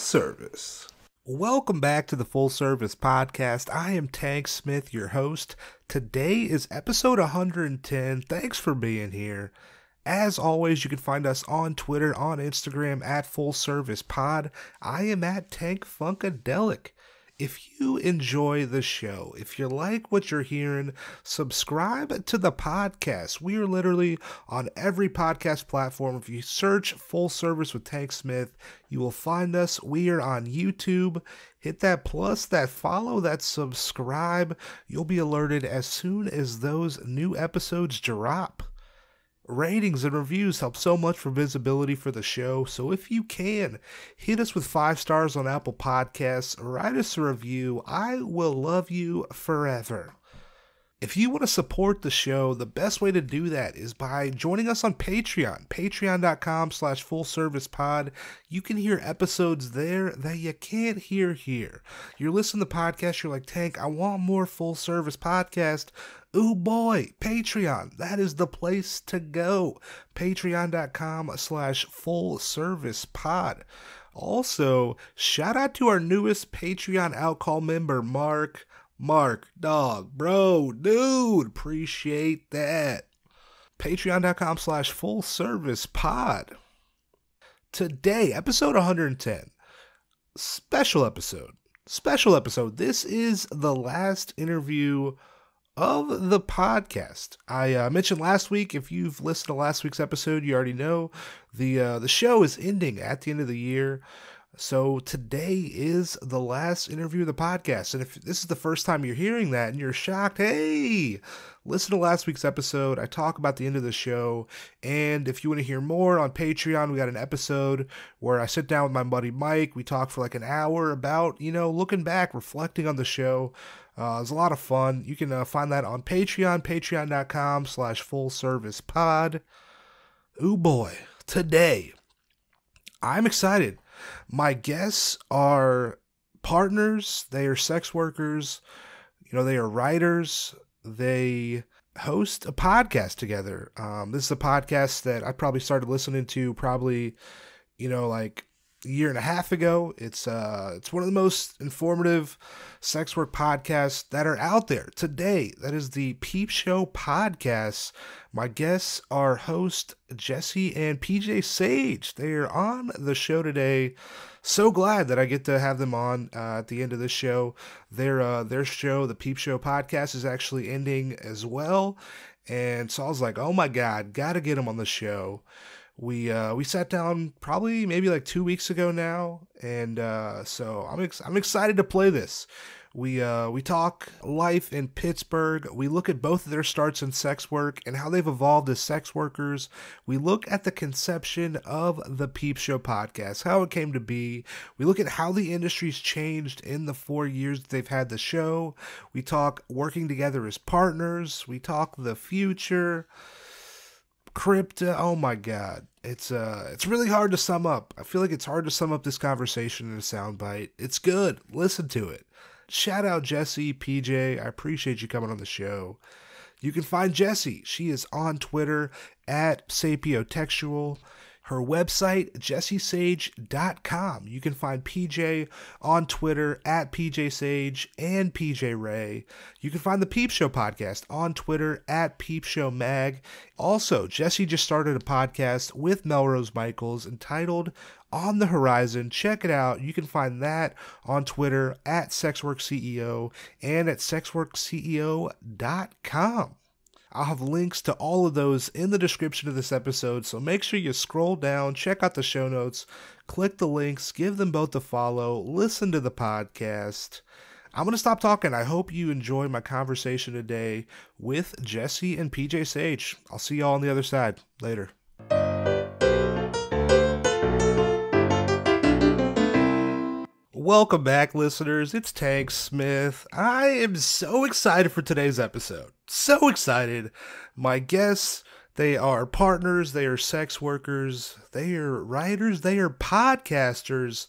service. Welcome back to the Full Service Podcast. I am Tank Smith, your host. Today is episode 110. Thanks for being here. As always, you can find us on Twitter, on Instagram, at Full Service Pod. I am at Tank Funkadelic. If you enjoy the show, if you like what you're hearing, subscribe to the podcast. We are literally on every podcast platform. If you search Full Service with Tank Smith, you will find us. We are on YouTube. Hit that plus, that follow, that subscribe. You'll be alerted as soon as those new episodes drop. Ratings and reviews help so much for visibility for the show, so if you can, hit us with 5 stars on Apple Podcasts, write us a review. I will love you forever. If you want to support the show, the best way to do that is by joining us on Patreon, patreon.com/fullservicepod. You can hear episodes there that you can't hear here. You're listening to the podcast, you're like, Tank, I want more Full Service Podcast. Ooh boy, Patreon, that is the place to go. Patreon.com/fullservicepod. Also, shout out to our newest Patreon outcall member, Mark, dog, bro, dude, appreciate that. Patreon.com/fullservicepod. Today, episode 110. Special episode. This is the last interview of the podcast. I mentioned last week, if you've listened to last week's episode, you already know the show is ending at the end of the year. So today is the last interview of the podcast. And if this is the first time you're hearing that and you're shocked, hey, listen to last week's episode. I talk about the end of the show. And if you want to hear more on Patreon, we got an episode where I sit down with my buddy Mike. We talk for like an hour about, looking back, reflecting on the show. It was a lot of fun. You can find that on Patreon, patreon.com/fullservicepod. Ooh boy, today, I'm excited. My guests are partners, they are sex workers, they are writers, they host a podcast together. This is a podcast that I probably started listening to like a year and a half ago. It's one of the most informative sex work podcasts that are out there today. That is the Peepshow Podcast. My guests are host Jessie and PJ Sage. They are on the show today. So glad that I get to have them on at the end of this show. Their show, the Peepshow Podcast, is actually ending as well. And so I was like, oh my God, gotta get them on the show. We sat down maybe like 2 weeks ago now, and so I'm excited to play this. We talk life in Pittsburgh. We look at both of their starts in sex work and how they've evolved as sex workers. We look at the conception of the Peepshow Podcast, how it came to be. We look at how the industry's changed in the 4 years that they've had the show. We talk working together as partners. We talk the future. Crypto, oh my God. It's really hard to sum up. I feel like it's hard to sum up this conversation in a soundbite. It's good. Listen to it. Shout out Jessie, PJ. I appreciate you coming on the show. You can find Jessie. She is on Twitter at sapiotextual. Her website, jessiesage.com. You can find PJ on Twitter at PJ Sage and PJ Ray. You can find the Peepshow Podcast on Twitter at Peepshow Mag. Also, Jessie just started a podcast with Melrose Michaels entitled On the Horizon. Check it out. You can find that on Twitter at SexWorkCEO and at sexworkceo.com. I'll have links to all of those in the description of this episode, so make sure you scroll down, check out the show notes, click the links, give them both a follow, listen to the podcast. I'm going to stop talking. I hope you enjoy my conversation today with Jessie and PJ Sage. I'll see y'all on the other side. Later. Welcome back, listeners. It's Tank Smith. I am so excited for today's episode. So excited. My guests, they are partners, they are sex workers, they are writers, they are podcasters,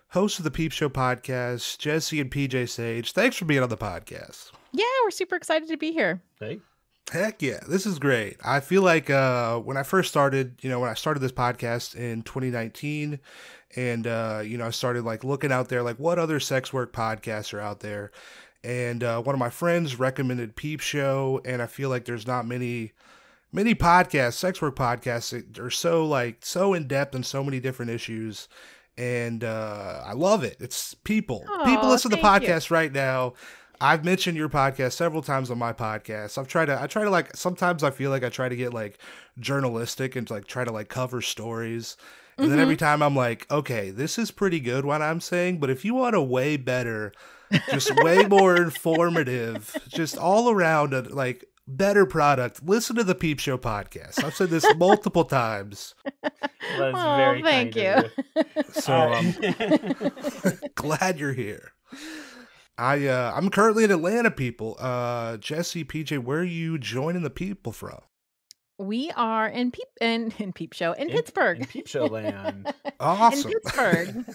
hosts of the Peepshow Podcast, Jessie and PJ Sage. Thanks for being on the podcast. Yeah, we're super excited to be here. Hey. Heck yeah, this is great. I feel like when I first started, when I started this podcast in 2019, and I started like looking out there, like what other sex work podcasts are out there, and one of my friends recommended Peepshow, and I feel like there's not many podcasts, sex work podcasts, that are so in depth and so many different issues. And I love it. It's people Oh, listen to thank you. podcasts right now. I've mentioned your podcast several times on my podcast. I try to like, sometimes I feel like I try to get like journalistic and like try to like cover stories. And then Mm-hmm. every time I'm like, okay, this is pretty good what I'm saying, but if you want a way better, just way more informative, just all around like better product, listen to the Peep Show podcast. I've said this multiple times. That's Oh, very thank kind of you. So I'm glad you're here. I'm currently in Atlanta, people. Jessie, PJ, where are you joining the people from? We are in Peep Show in Pittsburgh. In Peepshow land. Awesome. In Pittsburgh.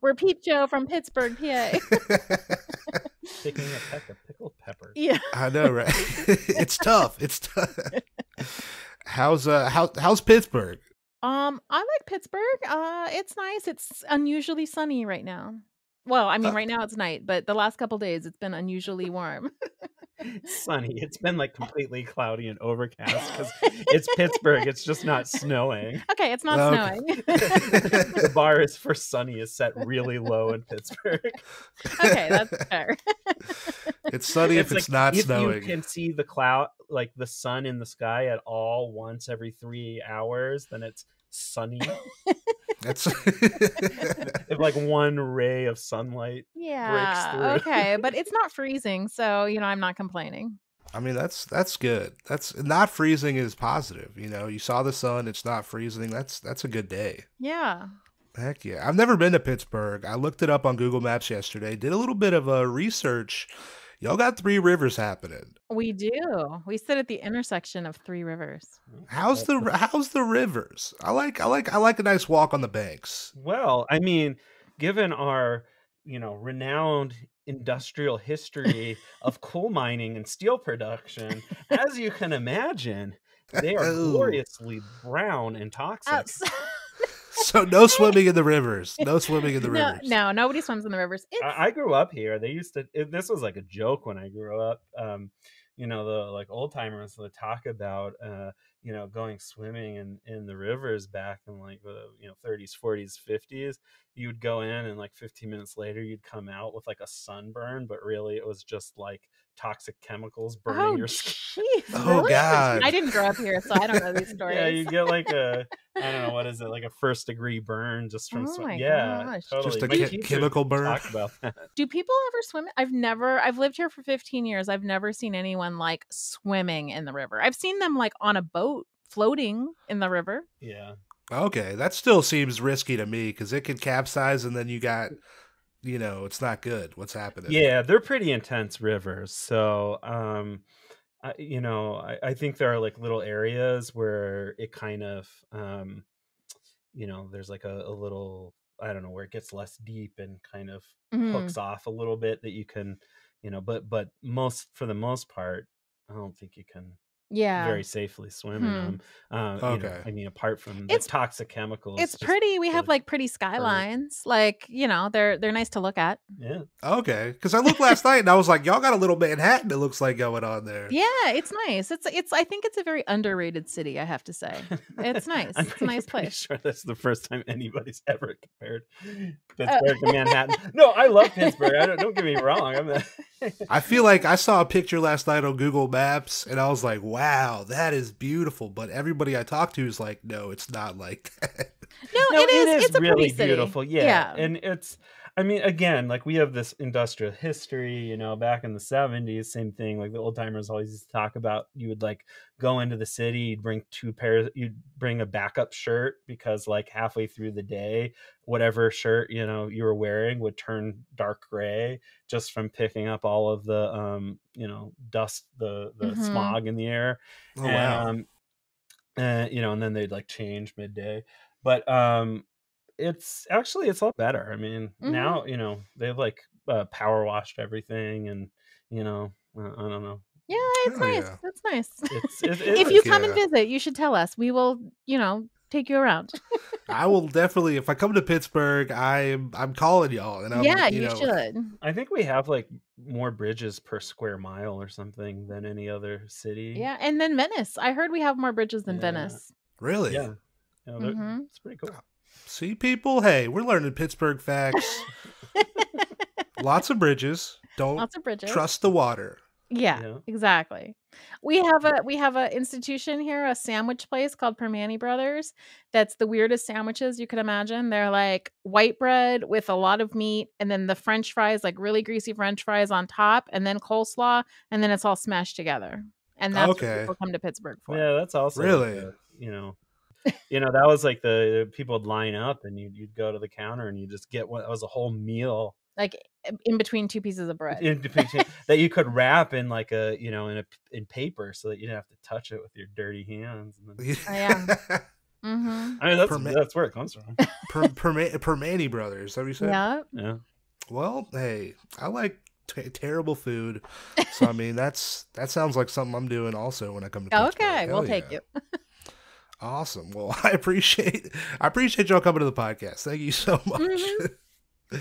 We're Peep Show from Pittsburgh, PA. Picking a peck of pickled peppers. Yeah. I know, right? It's tough. It's tough. How's Pittsburgh? I like Pittsburgh. It's nice. It's unusually sunny right now. Well, I mean, right now it's night, but the last couple days it's been unusually warm. It's sunny. It's been like completely cloudy and overcast because it's Pittsburgh. It's just not snowing. Okay, it's not Okay. snowing. The bar is for sunny is set really low in Pittsburgh. Okay, that's fair. It's sunny if it's like not if snowing. you can see the cloud, like the sun in the sky at all once every 3 hours, then it's sunny. That's If like one ray of sunlight Yeah. breaks through. Okay, but it's not freezing, so I'm not complaining. I mean, that's good. That's not freezing is positive. You saw the sun. It's not freezing. That's a good day. Yeah. Heck yeah. I've never been to Pittsburgh. I looked it up on Google Maps yesterday. Did a little bit of research. Y'all got 3 rivers happening. We do. We sit at the intersection of 3 rivers. How's the rivers? I like a nice walk on the banks. Well, I mean, given our, renowned industrial history of coal mining and steel production, as you can imagine, they are Oh. gloriously brown and toxic. So no swimming in the rivers. No swimming in the No, rivers. no, nobody swims in the rivers. I grew up here. They used to. This was like a joke when I grew up. The like old timers would talk about, going swimming in the rivers back in like the 30s, 40s, 50s. You'd go in and like 15 minutes later you'd come out with like a sunburn, but really it was just like toxic chemicals burning your skin. Jeez, Oh, really? God. I didn't grow up here, so I don't know these stories. Yeah, you get like a, I don't know, what is it, like a 1st degree burn just from Oh my yeah, gosh. totally. Just a My teacher chemical burn. talked about that. Do people ever swim? I've lived here for 15 years. I've never seen anyone like swimming in the river. I've seen them like on a boat floating in the river. Yeah. Okay, that still seems risky to me because it could capsize and then you got, it's not good. What's happening? Yeah, they're pretty intense rivers. So, I think there are like little areas where it kind of, there's like a little, I don't know, where it gets less deep and kind of hooks off a little bit that you can, but for the most part, I don't think you can Yeah. very safely swim in them. Okay. I mean, apart from the It's- toxic chemicals. It's just pretty. We have the- like pretty skylines. Like, they're nice to look at. Yeah. Okay, because I looked last night and I was like, y'all got a little Manhattan. It looks like going on there. Yeah, it's nice. It's I think it's a very underrated city, I have to say. It's nice. I'm It's a nice pretty place. sure that's the first time anybody's ever compared Pittsburgh to Manhattan. No, I love Pittsburgh. Don't get me wrong. I feel like I saw a picture last night on Google Maps and I was like, wow, that is beautiful. But everybody I talked to is like, no, it's not like that. No, it is. It's a really pretty city. beautiful. Yeah. And it's, I mean, again, like we have this industrial history, back in the 70s, same thing. Like the old timers always used to talk about, you would like go into the city, you'd bring a backup shirt because like halfway through the day, whatever shirt, you were wearing would turn dark gray just from picking up all of the, dust, the smog in the air. Oh, wow. And then they'd like change midday. But it's a lot better. I mean, now, they've like power washed everything and, I don't know. Yeah, it's Hell nice. yeah. It's nice. It If you is. come and Yeah. visit, you should tell us. We will, take you around. I will definitely, if I come to Pittsburgh, I'm calling y'all, and Yeah, you should. I think we have like more bridges per square mile or something than any other city. Yeah, and then Venice. I heard we have more bridges than Yeah. Venice. Really? Yeah. Mhm. It's pretty cool. See, people, hey, we're learning Pittsburgh facts. Lots of bridges. Don't Lots of bridges. trust the water. Yeah, exactly. We have a institution here, a sandwich place called Permani Brothers. That's the weirdest sandwiches you could imagine. They're like white bread with a lot of meat, and then the French fries, like really greasy French fries on top, and then coleslaw, and then it's all smashed together. And that's what Okay. people come to Pittsburgh for. Yeah, that's also Really? that was like the people would line up and you'd go to the counter and you just get one. That was a whole meal Like in between two pieces of bread. that you could wrap in like in paper so that you didn't have to touch it with your dirty hands. And then, Oh, yeah. Mm-hmm. I mean, that's where it comes from. Permani Brothers, is that what you said? Yeah. Yeah. Well, hey, I like terrible food, so I mean that sounds like something I'm doing also when I come to Pittsburgh. Okay, Hell we'll take yeah. you. Awesome. Well, I appreciate y'all coming to the podcast. Thank you so much. Mm-hmm.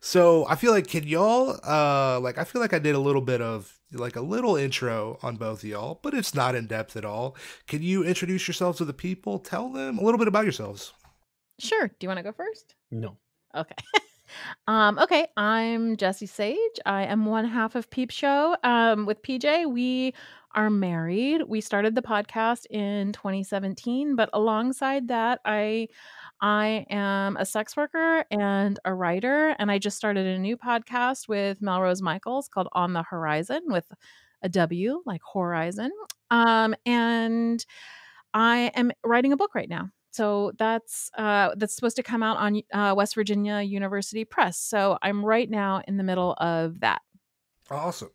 So I feel like, can y'all I feel like I did a little bit of like a little intro on both of y'all, but it's not in depth at all. Can you introduce yourselves to the people? Tell them a little bit about yourselves. Sure. Do you want to go first? No. Okay. Okay. I'm Jessie Sage. I am one half of Peepshow. With PJ, we are married. We started the podcast in 2017, but alongside that, I am a sex worker and a writer, and I just started a new podcast with Melrose Michaels called On the Horizon with a W, like Horizon. And I am writing a book right now. So that's supposed to come out on West Virginia University Press. So I'm right now in the middle of that. Awesome.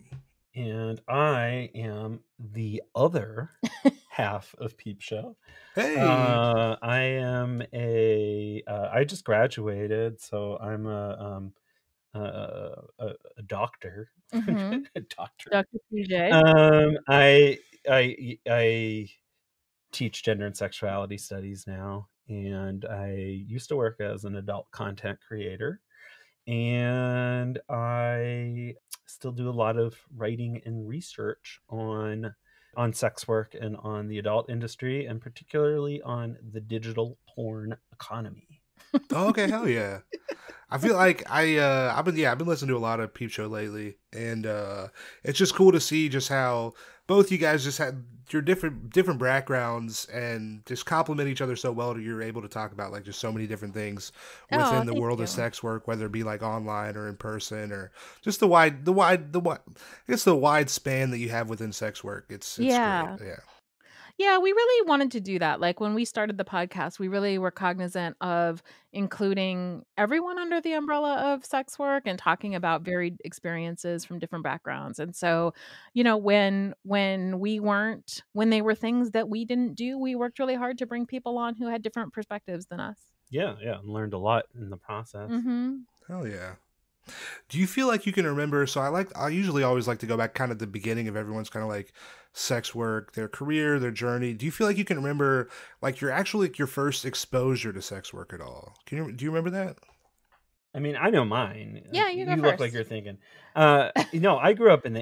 And I am the other half of Peepshow. Hey. I am I just graduated, so I'm a doctor. Mhm. A doctor. Dr. PJ. I teach gender and sexuality studies now, and I used to work as an adult content creator, and I still do a lot of writing and research on sex work and on the adult industry, and particularly on the digital porn economy. Okay, hell yeah. I feel like I've been listening to a lot of Peep Show lately, and it's just cool to see just how both you guys just had your different backgrounds and just complement each other so well that you're able to talk about like just so many different things within the thank world you. of sex work, whether it be like online or in person or just the wide span that you have within sex work. It's Yeah. great. Yeah. Yeah, we really wanted to do that. Like when we started the podcast, we really were cognizant of including everyone under the umbrella of sex work and talking about varied experiences from different backgrounds. And so, when they were things that we didn't do, we worked really hard to bring people on who had different perspectives than us. Yeah, and learned a lot in the process. Mm-hmm. Hell yeah. Do you feel like you can remember? So I usually always like to go back kind of the beginning of everyone's kind of like sex work, their career, their journey. Do you feel like you can remember like your first exposure to sex work at all? Do you remember that? I mean, I know mine. Yeah, you go look like first. you're thinking. I grew up in the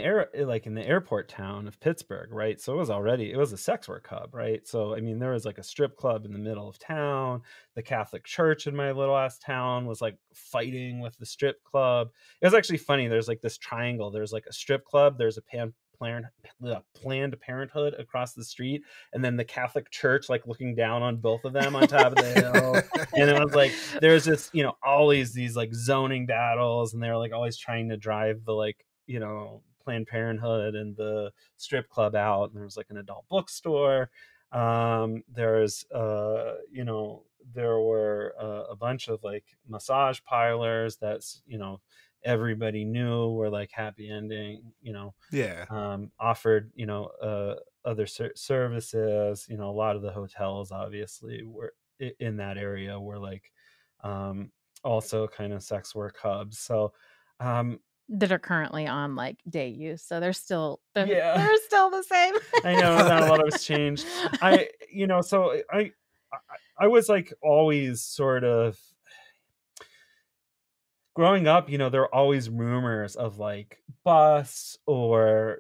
airport town of Pittsburgh, right? So it was a sex work hub, right? So I mean, there was like a strip club in the middle of town. The Catholic Church in my little ass town was like fighting with the strip club. It was actually funny. There's like this triangle. There's like a strip club. There's a Planned Parenthood across the street, and then the Catholic Church like looking down on both of them on top of the hill. And it was like there's just always these like zoning battles, and they're like always trying to drive the like Planned Parenthood and the strip club out. And there was like an adult bookstore. There's there were a bunch of like massage parlors that's everybody knew were like happy ending, Yeah. offered, other services, a lot of the hotels obviously were in that area were like, also kind of sex work hubs. So, that are currently on like day use. So they're still Yeah. they're still the same. I know not a lot has changed. So I was like always sort of growing up, there are always rumors of like busts or,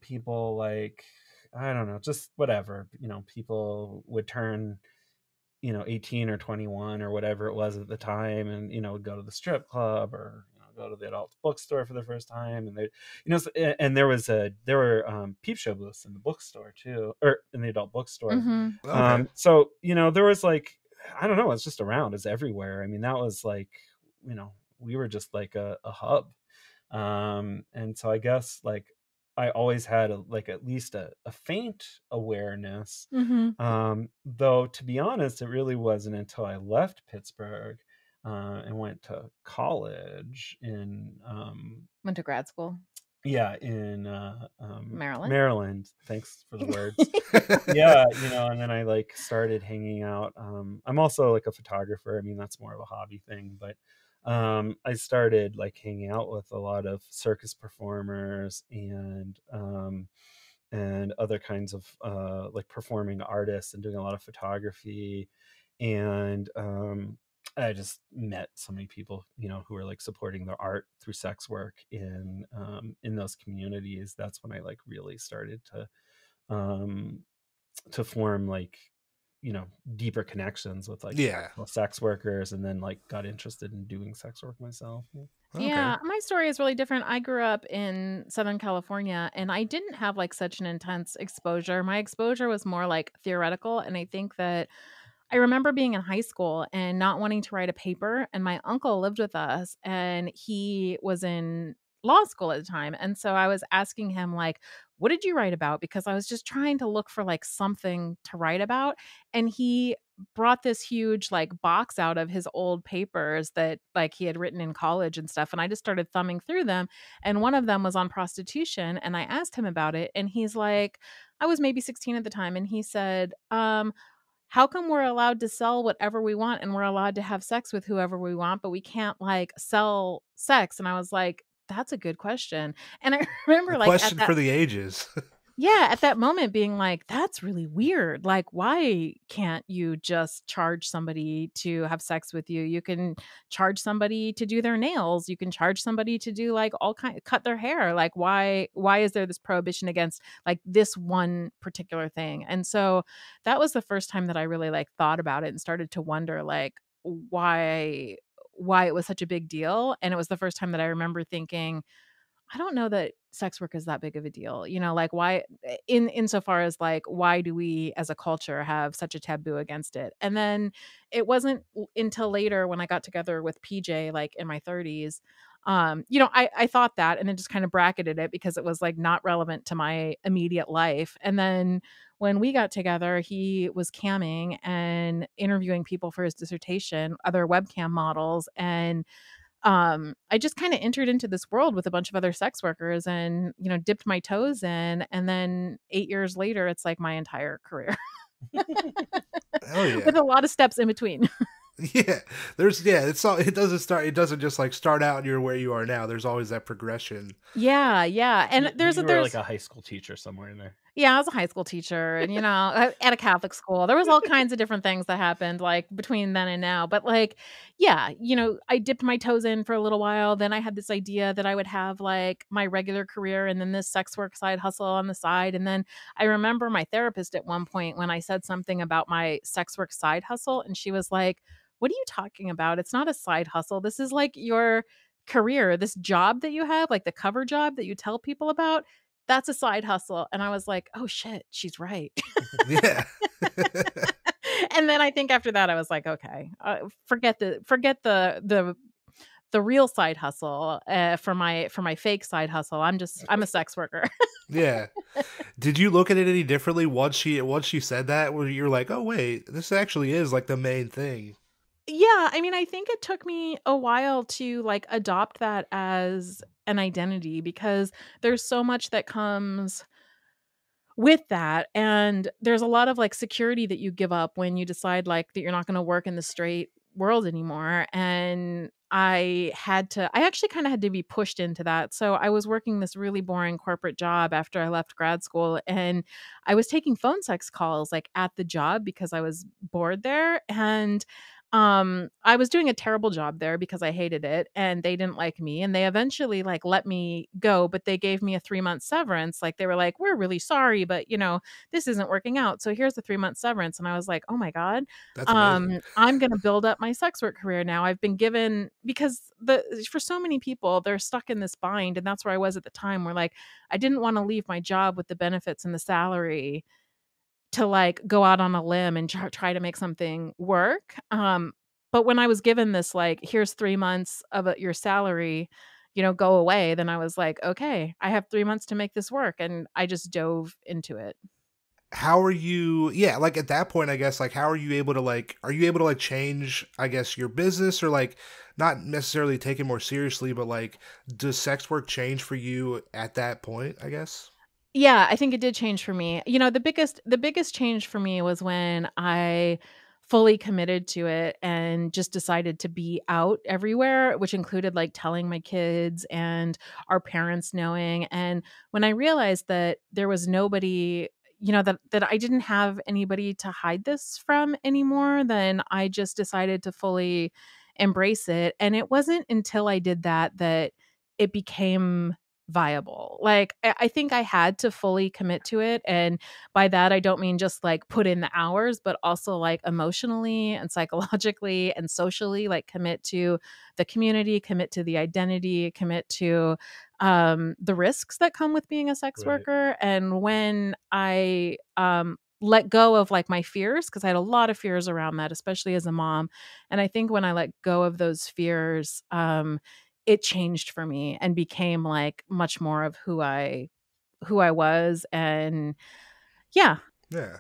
people like, I don't know, just whatever, people would turn, 18 or 21 or whatever it was at the time and, would go to the strip club or, go to the adult bookstore for the first time. And and there were Peepshow booths in the bookstore too, or in the adult bookstore. Mm-hmm. Okay. So, there was like, I don't know, it's just around, it's everywhere. I mean, that was like, we were just like a hub. And so I guess like I always had at least a faint awareness. Mm-hmm. Though to be honest, it really wasn't until I left Pittsburgh and went to college in Went to grad school. yeah, in Maryland. Maryland. Thanks for the words. Yeah, and then I like started hanging out. I'm also like a photographer. I mean, that's more of a hobby thing, but I started like hanging out with a lot of circus performers and other kinds of like performing artists and doing a lot of photography. And I just met so many people, who are like supporting their art through sex work in those communities. That's when I like really started to form like, deeper connections with like sex workers, and then like got interested in doing sex work myself. Yeah, my story is really different. I grew up in Southern California and I didn't have like such an intense exposure. My exposure was more like theoretical. And I think that I remember being in high school and not wanting to write a paper. And my uncle lived with us and he was in law school at the time. And so I was asking him, like, what did you write about? Because I was just trying to look for like something to write about. And he brought this huge like box out of his old papers that like he had written in college and stuff. And I just started thumbing through them. And one of them was on prostitution. And I asked him about it. And he's like, I was maybe 16 at the time. And he said, how come we're allowed to sell whatever we want and we're allowed to have sex with whoever we want, but we can't like sell sex? And I was like, that's a good question. And I remember A like question for the ages. yeah, at that moment being like, that's really weird. Like, why can't you just charge somebody to have sex with you? You can charge somebody to do their nails. You can charge somebody to do like cut their hair. Like, why is there this prohibition against like this one particular thing? And so that was the first time that I really like thought about it and started to wonder like why it was such a big deal. And it was the first time that I remember thinking, I don't know that sex work is that big of a deal. Like why insofar as like why do we as a culture have such a taboo against it? And then it wasn't until later when I got together with PJ like in my 30s. I thought that and then just kind of bracketed it because it was like not relevant to my immediate life. And then when we got together, he was camming and interviewing people for his dissertation, other webcam models, and I just kind of entered into this world with a bunch of other sex workers and, dipped my toes in. And then 8 years later, it's like my entire career. Oh yeah. With a lot of steps in between. Yeah. It doesn't just like start out and you're where you are now. There's always that progression. Yeah. And you were like a high school teacher somewhere in there. Yeah, I was a high school teacher and, at a Catholic school. There was all kinds of different things that happened like between then and now. But like, yeah, I dipped my toes in for a little while. Then I had this idea that I would have like my regular career and then this sex work side hustle on the side. And then I remember my therapist at one point when I said something about my sex work side hustle. And she was like, what are you talking about? It's not a side hustle. This is like your career, this job that you have, like the cover job that you tell people about. That's a side hustle. And I was like, oh shit, she's right. Yeah. And then I think after that, I was like, okay, forget the real side hustle for my fake side hustle. I'm a sex worker. Yeah. Did you look at it any differently once she said that, where you're like, oh wait, this actually is like the main thing? Yeah, I mean, I think it took me a while to like adopt that as an identity because there's so much that comes with that. And there's a lot of like security that you give up when you decide like that you're not going to work in the straight world anymore. And I actually kind of had to be pushed into that. So I was working this really boring corporate job after I left grad school, and I was taking phone sex calls like at the job because I was bored there. And I was doing a terrible job there because I hated it and they didn't like me, and they eventually like let me go, but they gave me a 3-month severance. Like they were like, "We're really sorry, but this isn't working out. So here's the 3-month severance." And I was like, "Oh my God, That's amazing. I'm going to build up my sex work career now." I've been given, because for so many people, they're stuck in this bind. And that's where I was at the time, where like, I didn't want to leave my job with the benefits and the salary to like go out on a limb and try to make something work. But when I was given this, like, here's 3 months of your salary, go away, then I was like, okay, I have 3 months to make this work. And I just dove into it. How are you, like at that point, I guess, like, how are you able to like change, I guess, your business, or like not necessarily take it more seriously, but like, does sex work change for you at that point, I guess? Yeah, I think it did change for me. The biggest change for me was when I fully committed to it and just decided to be out everywhere, which included like telling my kids and our parents knowing. And when I realized that there was nobody, that I didn't have anybody to hide this from anymore, then I just decided to fully embrace it. And it wasn't until I did that it became viable. Like, I think I had to fully commit to it. And by that, I don't mean just like put in the hours, but also like emotionally and psychologically and socially, like commit to the community, commit to the identity, commit to the risks that come with being a sex Right. worker. And when I let go of like my fears, because I had a lot of fears around that, especially as a mom. And I think when I let go of those fears, it changed for me and became like much more of who I was. And yeah. Yeah.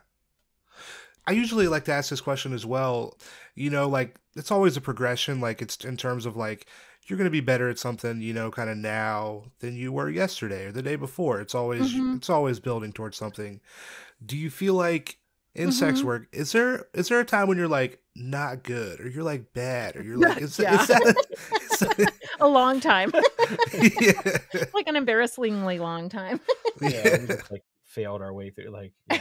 I usually like to ask this question as well. Like, it's always a progression. Like, it's in terms of like, you're going to be better at something, kind of now than you were yesterday or the day before. It's always Mhm. it's always building towards something. Do you feel like in sex Mhm. work, is there a time when you're like not good, or you're like bad, or you're like, is Yeah. that A long time. yeah. Like an embarrassingly long time. Yeah, we just like failed our way through. Like, yeah.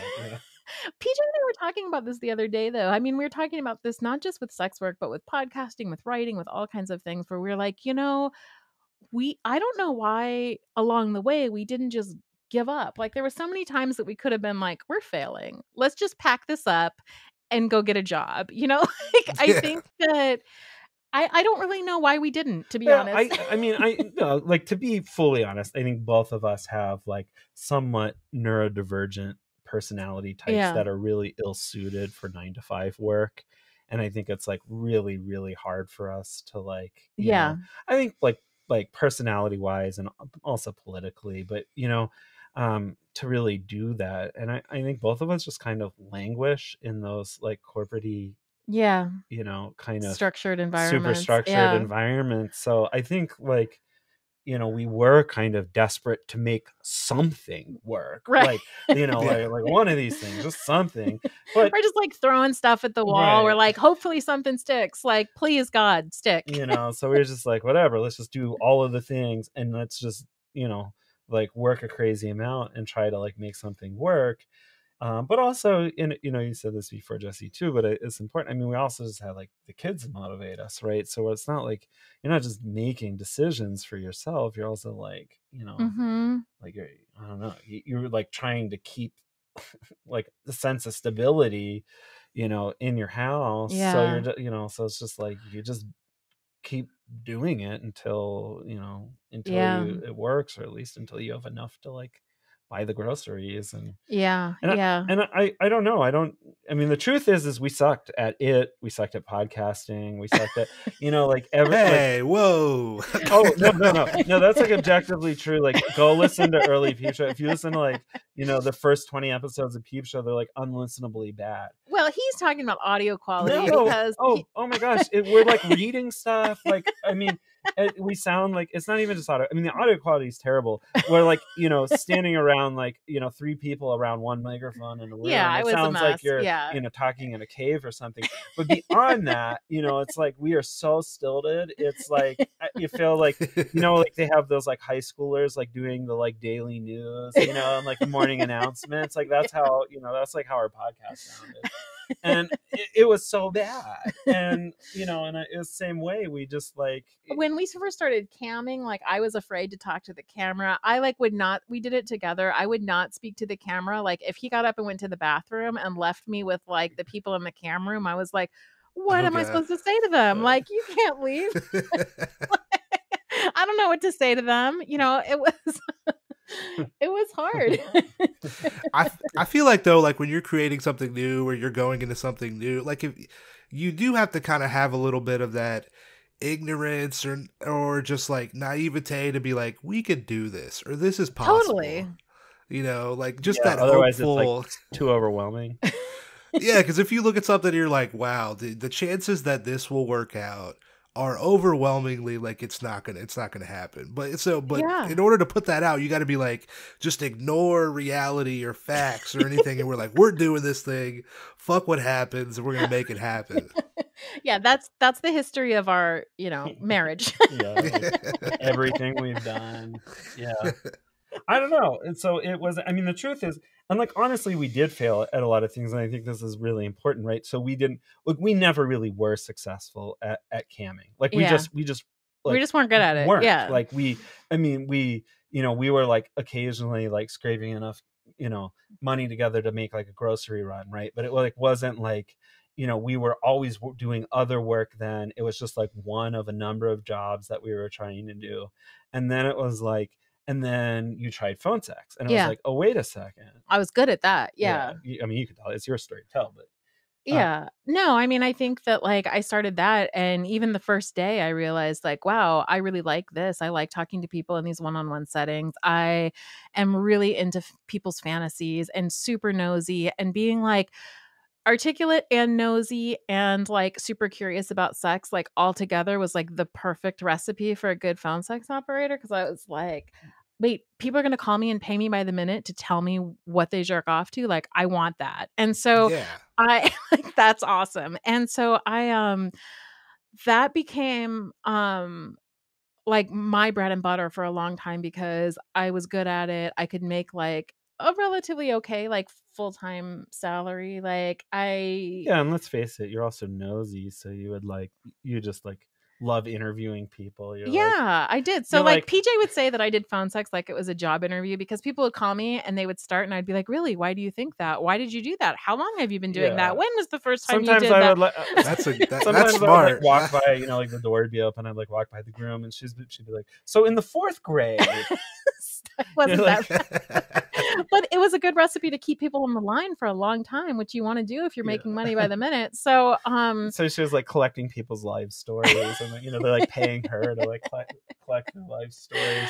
PJ and I were talking about this the other day, though. I mean, we were talking about this not just with sex work, but with podcasting, with writing, with all kinds of things, where we're like, I don't know why along the way we didn't just give up. Like, there were so many times that we could have been like, we're failing. Let's just pack this up and go get a job. Like, I Yeah. think that I don't really know why we didn't, to be Well, honest. I mean, like, to be fully honest, I think both of us have like somewhat neurodivergent personality types Yeah. that are really ill suited for 9 to 5 work. And I think it's like really, really hard for us to like, Yeah. I think like personality wise and also politically, but to really do that. And I think both of us just kind of languish in those like corporate-y, Yeah. kind of Structured super environments. structured Yeah. environments. So I think like, we were kind of desperate to make something work. Right. Like, Yeah. like one of these things, just something. But We're just like throwing stuff at the wall. We're right, like, hopefully something sticks. Like, please, God, stick. so we were just like, whatever, let's just do all of the things and let's just, like work a crazy amount and try to like make something work. But also, you said this before, Jesse, too, but it's important. I mean, we also just have like the kids motivate us, right? So it's not like you're not just making decisions for yourself. You're also like, Mm-hmm. like I don't know, you're like trying to keep like the sense of stability, in your house. So Yeah. you're, so it's just like you just keep doing it until Yeah. it works, or at least until you have enough to like buy the groceries. And Yeah. and Yeah. I don't know. I mean, the truth is we sucked at it. We sucked at podcasting. We sucked at, like Hey, whoa. oh, no, that's like objectively true. Like, go listen to early Peepshow. If you listen to like, the first 20 episodes of Peepshow, they're like unlistenably bad. Well, he's talking about audio quality No, because oh my gosh, we're like reading stuff. Like, I mean, we sound like, it's not even just audio. I mean, the audio quality is terrible. We're like, standing around like, 3 people around one microphone in a room. Yeah, it was a sounds like mess. you're, Yeah. talking in a cave or something. But beyond that, it's like we are so stilted. It's like you feel like, like they have those like high schoolers like doing the like daily news, and like the morning announcements. Like that's how, that's like how our podcast sounded. And it was so bad. And, and it was the same way. We just like, when we first started camming, like I was afraid to talk to the camera. I like would not, we did it together. I would not speak to the camera. Like if he got up and went to the bathroom and left me with like the people in the cam room, I was like, what am I supposed to say to them? Like, you can't leave. I don't know what to say to them. It was it was hard. I feel like though, like when you're creating something new or you're going into something new, like if you do have to kind of have a little bit of that ignorance or just like naivete to be like, we could do this or this is possible. Totally. Like just that otherwise hopeful. It's like too overwhelming. Yeah, because if you look at something, you're like, wow, the chances that this will work out are overwhelmingly like it's not gonna happen. But in order to put that out, you got to be like, just ignore reality or facts or anything, and we're like, we're doing this thing. Fuck what happens, and we're gonna make it happen. Yeah, that's the history of our marriage. Yeah, like everything we've done. Yeah. I don't know. And so it was, I mean, the truth is, and like, honestly, we did fail at a lot of things. And I think this is really important, right? So we never really were successful at camming. Like we just weren't good at it. Yeah. Like we were like occasionally like scraping enough, money together to make like a grocery run. Right. But it wasn't like, we were always doing other work then. It was just like one of a number of jobs that we were trying to do. And then it was like, and then you tried phone sex. And I was like, oh, wait a second. I was good at that. Yeah. I mean, you could tell. It's your story to tell. But yeah. No, I mean, I think that like I started that. And even the first day I realized like, wow, I really like this. I like talking to people in these one-on-one settings. I am really into people's fantasies and super nosy and being like articulate and nosy and like super curious about sex, like all together was like the perfect recipe for a good phone sex operator. Cause I was like, wait, people are going to call me and pay me by the minute to tell me what they jerk off to. Like, I want that. And so I like, that's awesome. And so that became, like my bread and butter for a long time because I was good at it. I could make like a relatively okay, like full-time salary. And let's face it, you're also nosy. So you just love interviewing people. I did. So like PJ would say that I did phone sex like it was a job interview because people would call me and they would start and I'd be like, really? Why do you think that? Why did you do that? How long have you been doing that? When was the first time you did that? That's smart. I would walk by, like the door would be open. I'd like walk by the groom and she'd be like, so in the 4th grade. Wasn't that but it was a good recipe to keep people on the line for a long time, which you want to do if you're making money by the minute. So so she was like collecting people's life stories and they're like paying her to like collect their life stories.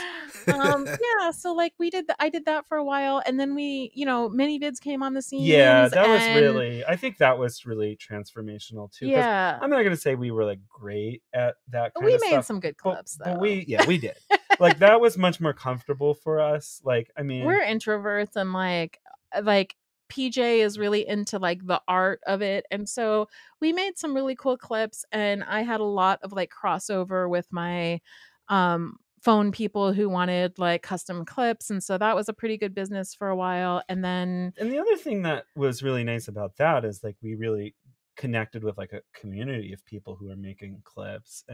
So like I did that for a while and then we mini vids came on the scene. I think that was really transformational too. I'm not gonna say we were like great at that kind of stuff. We made some good clips though. But we did. Like that was much more comfortable for us. Like, I mean, we're introverts and like PJ is really into like the art of it. And so we made some really cool clips and I had a lot of like crossover with my phone people who wanted like custom clips. And so that was a pretty good business for a while. And the other thing that was really nice about that is like we really connected with like a community of people who are making clips.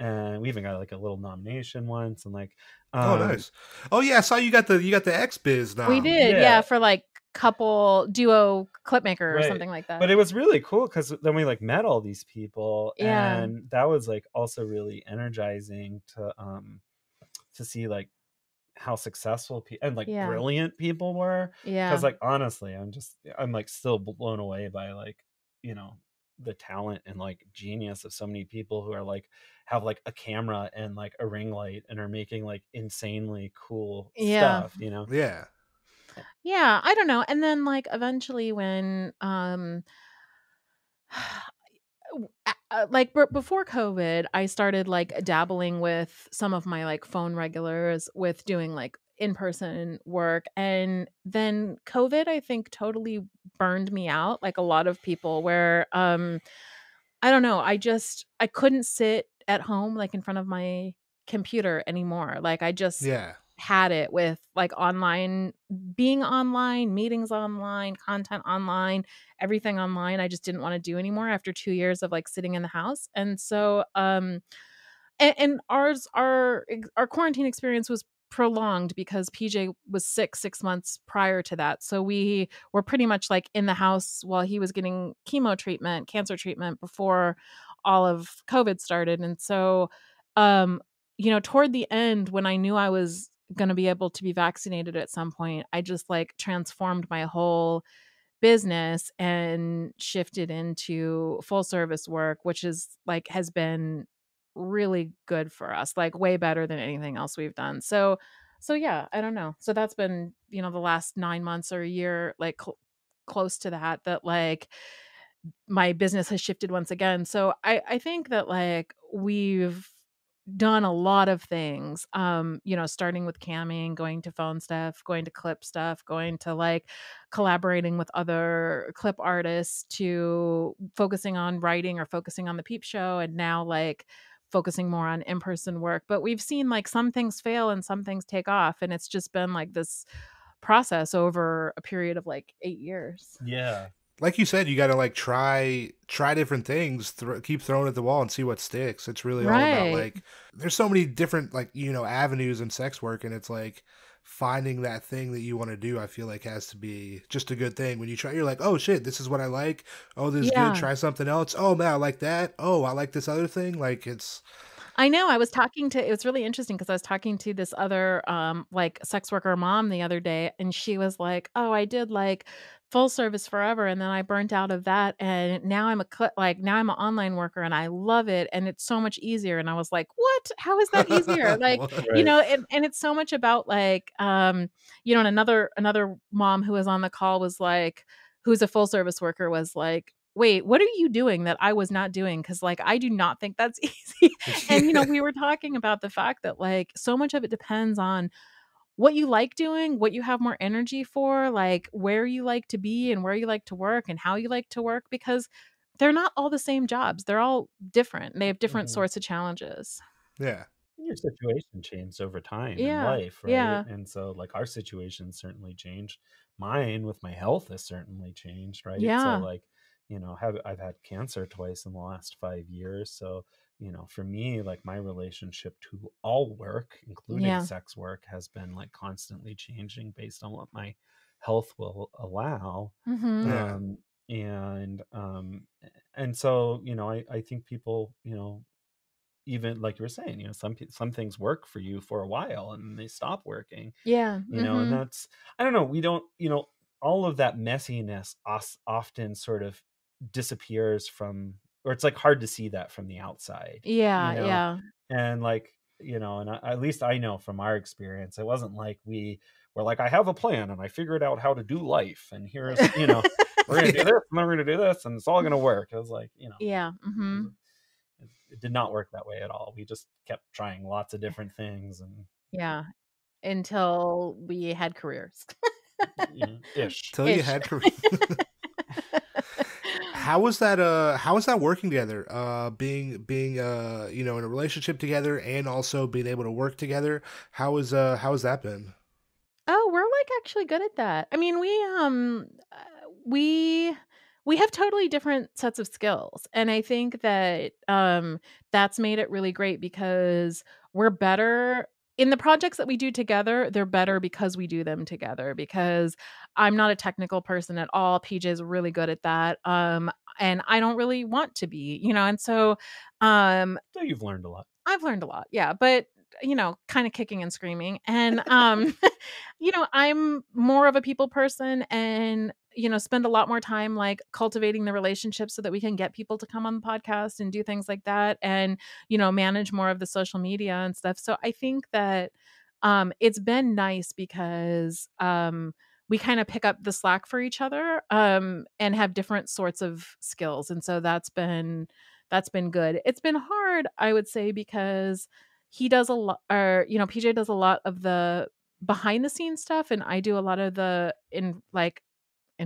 And we even got like a little nomination once, and like, oh nice, oh yeah, I saw you got the XBiz now. We did, for like couple duo clipmaker or something like that. But it was really cool because then we like met all these people, and that was like also really energizing to see like how successful and like brilliant people were. Because like honestly, I'm like still blown away by like the talent and like genius of so many people who are like have like a camera and like a ring light and are making like insanely cool stuff, Yeah, I don't know. And then like eventually when Like before COVID, I started like dabbling with some of my like phone regulars with doing like in-person work. And then COVID, I think, totally burned me out, like a lot of people, where I don't know, I couldn't sit at home like in front of my computer anymore. Like I just Yeah. had it with like online, being online, meetings online, content online, everything online. I just didn't want to do anymore after 2 years of like sitting in the house. And so and our quarantine experience was prolonged because PJ was sick 6 months prior to that. So we were pretty much like in the house while he was getting chemo treatment, cancer treatment, before all of COVID started. And so um toward the end, when I knew I was going to be able to be vaccinated at some point, I just like transformed my whole business and shifted into full service work, which is like has been really good for us, like way better than anything else we've done. So yeah, I don't know. So that's been, the last 9 months or a year, like close to that like my business has shifted once again. So I think that like we've done a lot of things, starting with camming, going to phone stuff, going to clip stuff, going to like collaborating with other clip artists, to focusing on writing or focusing on the Peep Show, and now like focusing more on in-person work. But we've seen like some things fail and some things take off, and it's just been like this process over a period of like 8 years. Yeah. Like you said, you got to like try different things, keep throwing at the wall and see what sticks. It's really all about Right. like, there's so many different like, avenues in sex work, and it's like finding that thing that you want to do. I feel like has to be just a good thing. When you try, you're like, oh shit, this is what I like. Oh, this is good. Yeah. Try something else. Oh man, I like that. Oh, I like this other thing. Like it's, I know. It was really interesting because I was talking to this other like sex worker mom the other day, and she was like, "Oh, I did like full service forever, and then I burnt out of that, and now now I'm an online worker and I love it, and it's so much easier." And I was like, "What? How is that easier?" Like, What? Right. and it's so much about like and another mom who was on the call was like, who's a full service worker, was like, "Wait, what are you doing that I was not doing? Because like I do not think that's easy." And we were talking about the fact that like so much of it depends on what you like doing, what you have more energy for, like where you like to be and where you like to work and how you like to work, because they're not all the same jobs. They're all different, and they have different Mhm. sorts of challenges. Yeah. Your situation changed over time in Yeah. life, right? Yeah. And so, like, our situation certainly changed. Mine with my health has certainly changed, right? So, Yeah. like, I've had cancer twice in the last 5 years. So, for me, like, my relationship to all work, including Yeah. sex work, has been like constantly changing based on what my health will allow. Mhm. Yeah. Um, and and so, I think people, even like you were saying, some things work for you for a while and they stop working, Yeah. and Mhm. that's, I don't know, we don't, all of that messiness often sort of disappears from, or it's like hard to see that from the outside, Yeah. Yeah. and like, and at least I know from our experience, it wasn't like we were like, I have a plan and I figured out how to do life, and here's, we're gonna do this and then we're gonna do this and it's all gonna work. It was like, Yeah. Mhm. it did not work that way at all. We just kept trying lots of different things, and Yeah. Until we had careers. ish. Till you Ish. had career. How was that working together? Being in a relationship together and also being able to work together. How has that been? Oh, we're like actually good at that. I mean, we we have totally different sets of skills, and I think that that's made it really great because we're better in the projects that we do together. They're better because we do them together, because I'm not a technical person at all. PJ's really good at that. And I don't really want to be, and so So you've learned a lot. I've learned a lot, yeah, but kind of kicking and screaming. And I'm more of a people person, and spend a lot more time like cultivating the relationships so that we can get people to come on the podcast and do things like that, and manage more of the social media and stuff. So I think that it's been nice because we kind of pick up the slack for each other, and have different sorts of skills. And so that's been good. It's been hard, I would say, because he does a lot, or PJ does a lot of the behind the scenes stuff, and I do a lot of the in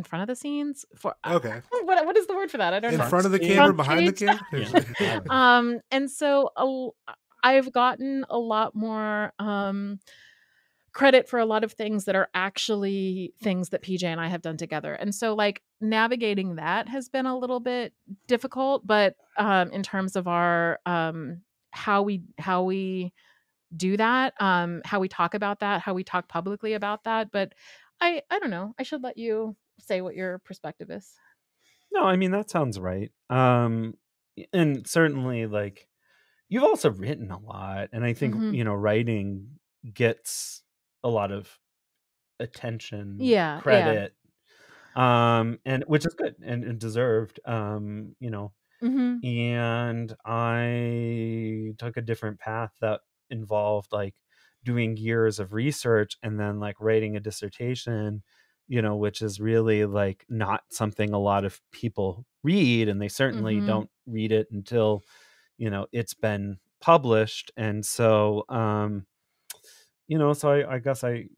front of the scenes for Okay. what is the word for that? I don't In know. front of the Front camera, Front behind the stage. camera. Yeah. And so I've gotten a lot more credit for a lot of things that are actually things that PJ and I have done together. And so like navigating that has been a little bit difficult, but in terms of our how we do that, how we talk about that, how we talk publicly about that. But I don't know. I should let you say what your perspective is. No, I mean, that sounds right. And certainly, like, you've also written a lot, and I think Mhm. writing gets a lot of attention, Yeah, yeah. credit, and which is good and deserved. Mhm. And I took a different path that involved like doing years of research and then like writing a dissertation, which is really like not something a lot of people read, and they certainly Mhm. don't read it until it's been published. And so so I guess I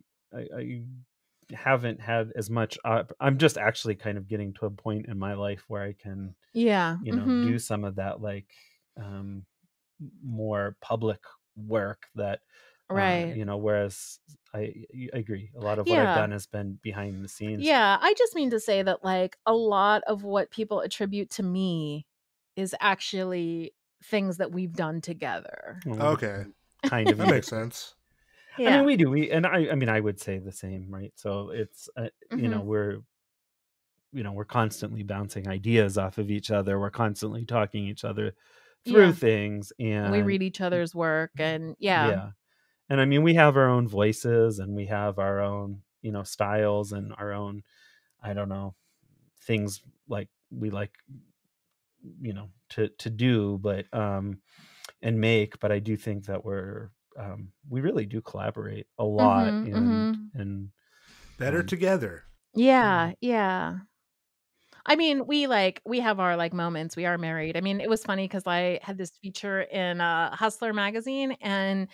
haven't had as much I'm just actually kind of getting to a point in my life where I can Yeah. do Mhm. some of that like um more public work that Right. whereas I agree, a lot of what I've Yeah. done has been behind the scenes. Yeah, I just mean to say that like a lot of what people attribute to me is actually things that we've done together. Well, Okay. kind of That you makes do. sense. I mean, Yeah. we do. And I mean, I would say the same, right? So it's Mhm. we're constantly bouncing ideas off of each other. We're constantly talking each other through Yeah. things, We and read each other's work, and yeah. yeah. And I mean, we have our own voices, and we have our own, styles, and our own, I don't know, things like we like, to do, but and make. But I do think that we really do collaborate a lot, Mhm. and Mhm. Better um, together. Yeah, yeah. I mean, we have our like moments. We are married. I mean, it was funny cuz I had this feature in Hustler magazine, and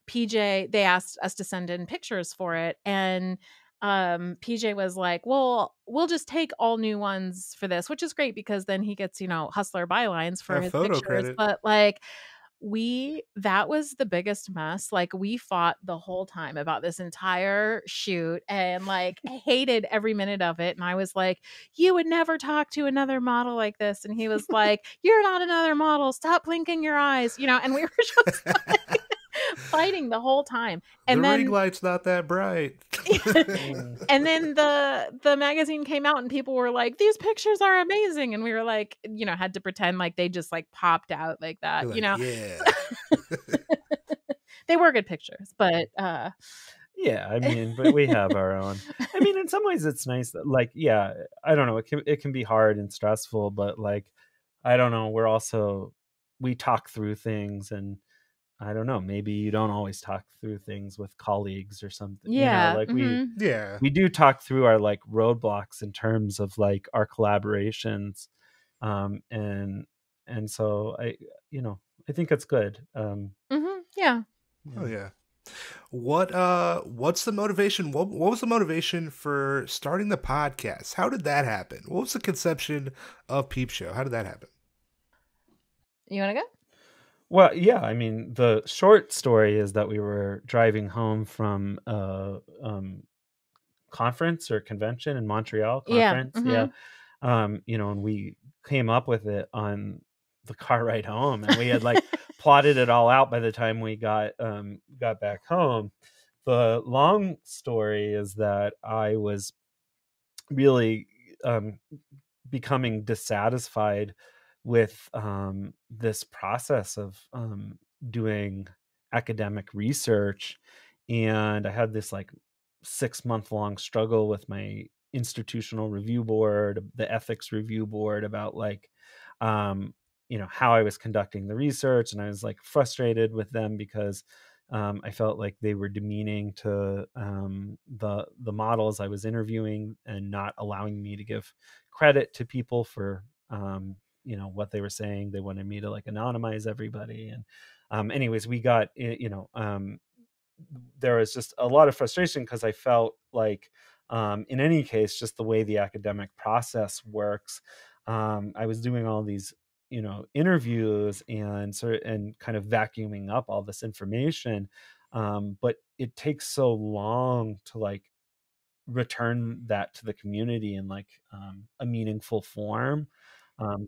PJ, they asked us to send in pictures for it, and PJ was like, "Well, we'll just take all new ones for this," which is great because then he gets, Hustler bylines for Have his photo pictures. credit. But like that was the biggest mess. Like we fought the whole time about this entire shoot and like hated every minute of it. And I was like, "You would never talk to another model like this." And he was like, "You're not another model. Stop blinking your eyes." And we were just like fighting the whole time. The And ring then light's not that bright. mm, and then the magazine came out and people were like, "These pictures are amazing." And we were like, had to pretend like they just like popped out like that, You're like, yeah. They were good pictures, but yeah, I mean, but we have our own. I mean, in some ways, it's nice that, like, yeah, I don't know, it can be hard and stressful, but like, I don't know, we talk through things, and I don't know, maybe you don't always talk through things with colleagues or something, yeah. like we Mhm. Yeah. we do talk through our like roadblocks in terms of like our collaborations, and so I think it's good. Mhm. Yeah. Oh Yeah. yeah. What's the motivation? What was the motivation for starting the podcast? How did that happen? What was the conception of Peep Show? How did that happen? You want to go? Well, yeah, I mean, the short story is that we were driving home from a conference or convention in Montreal. Yeah. Conference, yeah. Mhm. And we came up with it on the car ride home, and we had like plotted it all out by the time we got back home. The long story is that I was really becoming dissatisfied with this process of doing academic research, and I had this like 6-month long struggle with my institutional review board, the ethics review board, about like how I was conducting the research, and I was like frustrated with them because I felt like they were demeaning to the models I was interviewing and not allowing me to give credit to people for what they were saying. They wanted me to like anonymize everybody, and anyways, we got there was just a lot of frustration because I felt like in any case, just the way the academic process works, I was doing all these interviews and kind of vacuuming up all this information, but it takes so long to like return that to the community in like a meaningful form,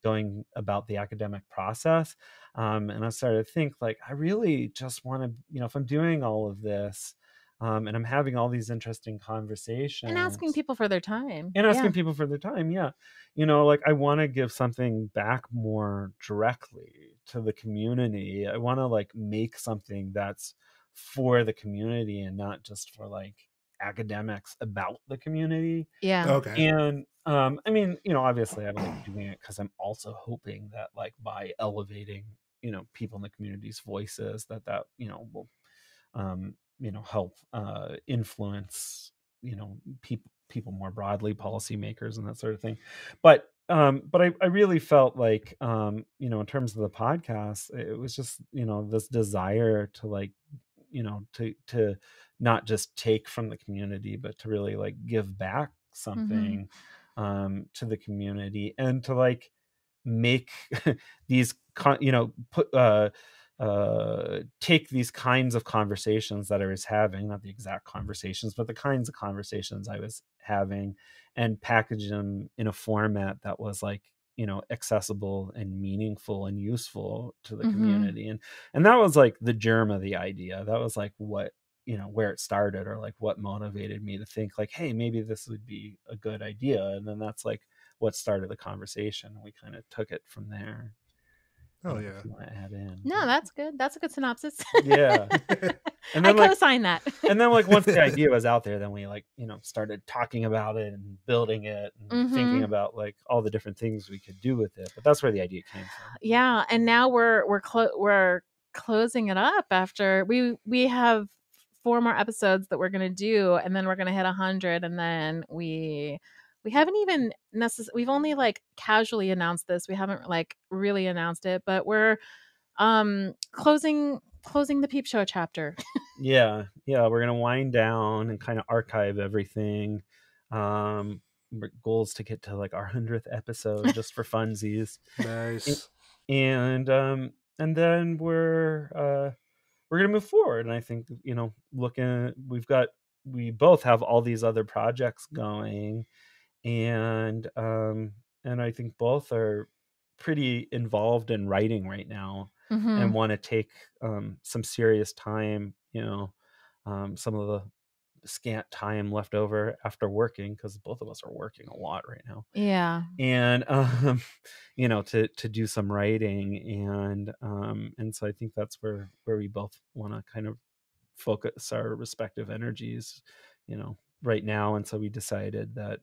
going about the academic process. And I started to think like, I really just want to, if I'm doing all of this, and I'm having all these interesting conversations and asking people for their time. Yeah. Like I want to give something back more directly to the community. I want to like make something that's for the community and not just for like academics about the community. Yeah. Okay. And I mean, obviously I like doing it because I'm also hoping that like by elevating, people in the community's voices, that will help influence, people more broadly, policymakers and that sort of thing. But I really felt like in terms of the podcast, it was just, this desire to like, to not just take from the community, but to really like give back something to the community, and to like make these take these kinds of conversations that I was having, not the exact conversations, but the kinds of conversations I was having, and package them in a format that was like, accessible and meaningful and useful to the community. And that was like the germ of the idea. That was like what, where it started, or like what motivated me to think like, hey, maybe this would be a good idea. And then that's like what started the conversation. We kind of took it from there. Oh yeah. If you want to add in. No, that's good. That's a good synopsis. Yeah. And I then like co-sign that. and then like once the idea was out there, then we like, started talking about it and building it and thinking about like all the different things we could do with it. But that's where the idea came from. Yeah, and now we're closing it up after we have 4 more episodes that we're going to do, and then we're going to hit 100, and then we haven't even we've only like casually announced this. We haven't like really announced it, but we're closing the Peepshow chapter. Yeah, we're gonna wind down and kind of archive everything. Goals to get to like our 100th episode just for funsies. Nice. And then we're gonna move forward. And I think we both have all these other projects going, and I think both are pretty involved in writing right now, and want to take some serious time, some of the scant time left over after working, because both of us are working a lot right now. Yeah. And to do some writing, and so I think that's where we both want to kind of focus our respective energies, right now. And so we decided that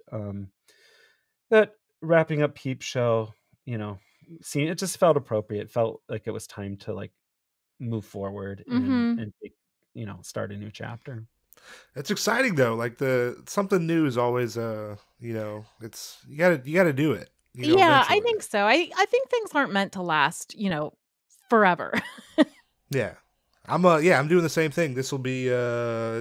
that wrapping up Peepshow, it just felt appropriate. It felt like it was time to like move forward and take, start a new chapter. It's exciting though. Like something new is always it's you gotta do it. Yeah, eventually. I think so. I think things aren't meant to last, forever. Yeah. I'm doing the same thing. This will be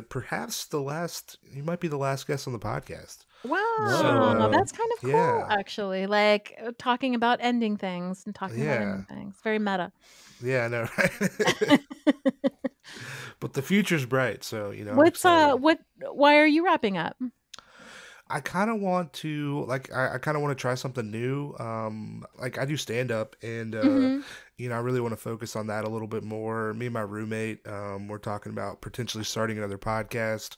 perhaps you might be the last guest on the podcast. Wow, that's kind of cool, yeah. actually. Like talking about ending things and talking about ending things. Very meta. Yeah, I know, right? But the future's bright, so why are you wrapping up? I kind of want to I kind of want to try something new. Like I do stand up, and I really want to focus on that a little bit more. Me and my roommate, we're talking about potentially starting another podcast,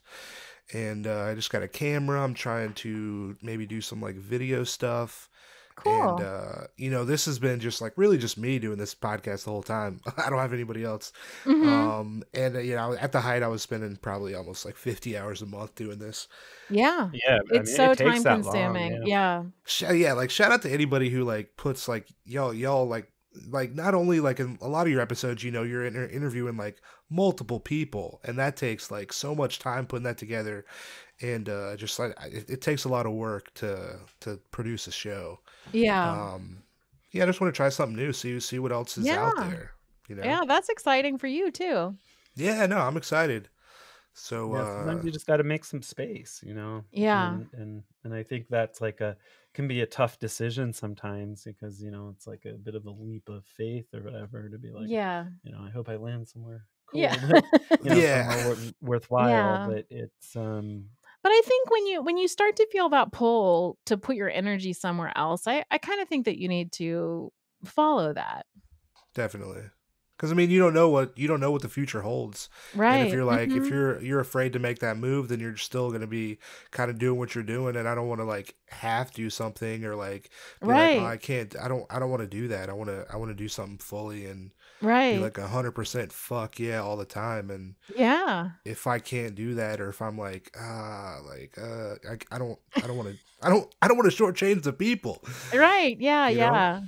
and I just got a camera. I'm trying to maybe do some like video stuff. Cool. And this has been just like really just me doing this podcast the whole time. I don't have anybody else. Mm-hmm. At the height, I was spending probably almost like 50 hours a month doing this. Yeah. Yeah. It's so time consuming. Yeah. Yeah. Like shout out to anybody who like puts like y'all like like not only like in a lot of your episodes, you know, you're interviewing like multiple people, and that takes like so much time putting that together, and just like it takes a lot of work to produce a show. Yeah. Yeah, I just want to try something new, see what else is out Yeah. there, you know. Yeah, that's exciting for you too. Yeah, no, I'm excited. So Yeah, sometimes you just got to make some space, you know. Yeah. And I think that's like can be a tough decision sometimes, because you know it's like a bit of a leap of faith or whatever, to be like, Yeah. you know, I hope I land somewhere cool, Yeah. but you know, yeah, somewhere worthwhile. Yeah. But it's But I think when you start to feel that pull to put your energy somewhere else, I kind of think that you need to follow that. definitely. Because I mean, you don't know what the future holds, and if Right. you're like if Mhm. you're afraid to make that move, then you're still gonna be kind of doing what you're doing, and I don't want to like have do something or like be like, oh, Right. I can't, I don't want to do that. I want to do something fully and be Right. like 100% fuck yeah all the time. And Yeah. if I can't do that, or if I'm like I don't want to I don't want to shortchange the people, Right. Yeah, you know. yeah.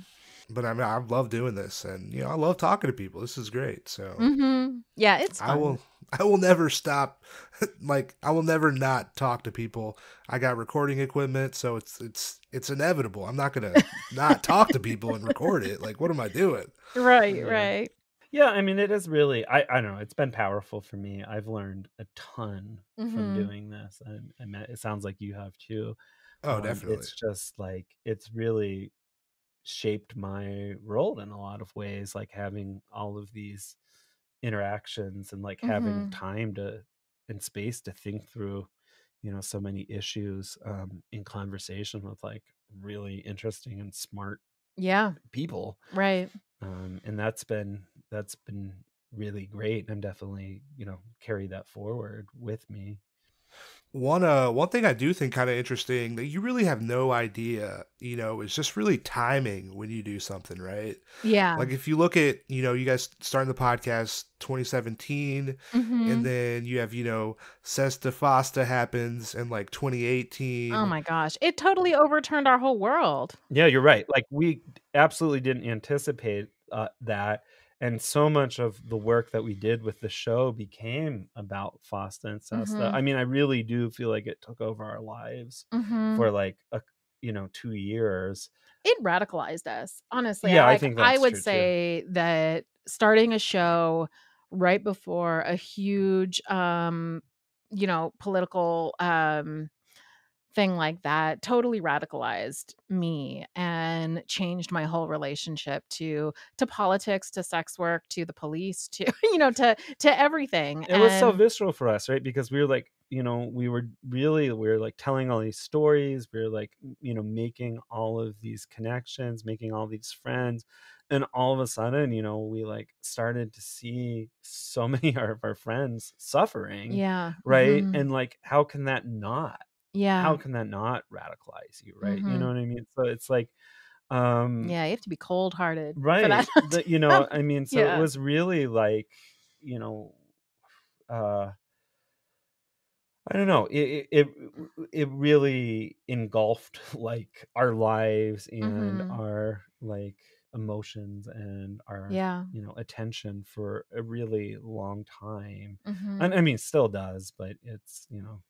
But I mean, I love doing this, and you know, I love talking to people. This is great. So Mhm. Yeah, it's I fun. will never stop. Like I will never not talk to people. I got recording equipment, so it's inevitable. I'm not gonna not talk to people and record it. Like, what am I doing? Right, yeah. right. Yeah, I mean, it is really, I don't know, it's been powerful for me. I've learned a ton from Mhm. doing this. I mean, it sounds like you have too. Oh, definitely. It's just like, it's really shaped my role in a lot of ways, like having all of these interactions and like having Mhm. time and space to think through, you know, so many issues in conversation with like really interesting and smart Yeah. people. Right. And that's been really great. I'm definitely, you know, carry that forward with me. One thing I do think kind of interesting that you really have no idea, you know, is just really timing when you do something, right? Yeah. Like if you look at, you know, you guys starting the podcast 2017, and Mhm. then you have, you know, Sesta Fosta happens in like Oh 2018. my gosh. It totally overturned our whole world. Yeah, you're right. Like we absolutely didn't anticipate that. And so much of the work that we did with the show became about Fosta and Sesta. Mhm. I mean, I really do feel like it took over our lives Mhm. for like 2 years. It radicalized us. Honestly, Yeah, I think I that's would true too. say that starting a show right before a huge political thing like that totally radicalized me and changed my whole relationship to politics, to sex work, to the police, to to everything. It was so And visceral for us, right? Because we were like, you know, we were like telling all these stories. We were like, you know, making all of these connections, making all these friends. And all of a sudden, you know, we like started to see so many of our friends suffering, yeah. right? Mhm. And like, how can that not Yeah. radicalize you, right? You know Mhm. what I mean? So it's like, um, Yeah, you have to be cold-hearted for that right. not to You know, happen. I mean, so it Yeah. was really like, you know, uh I don't know. It really engulfed like our lives and Mhm. our like emotions and our, Yeah. you know, attention for a really long time. And Mhm. I mean, still does, but it's, you know,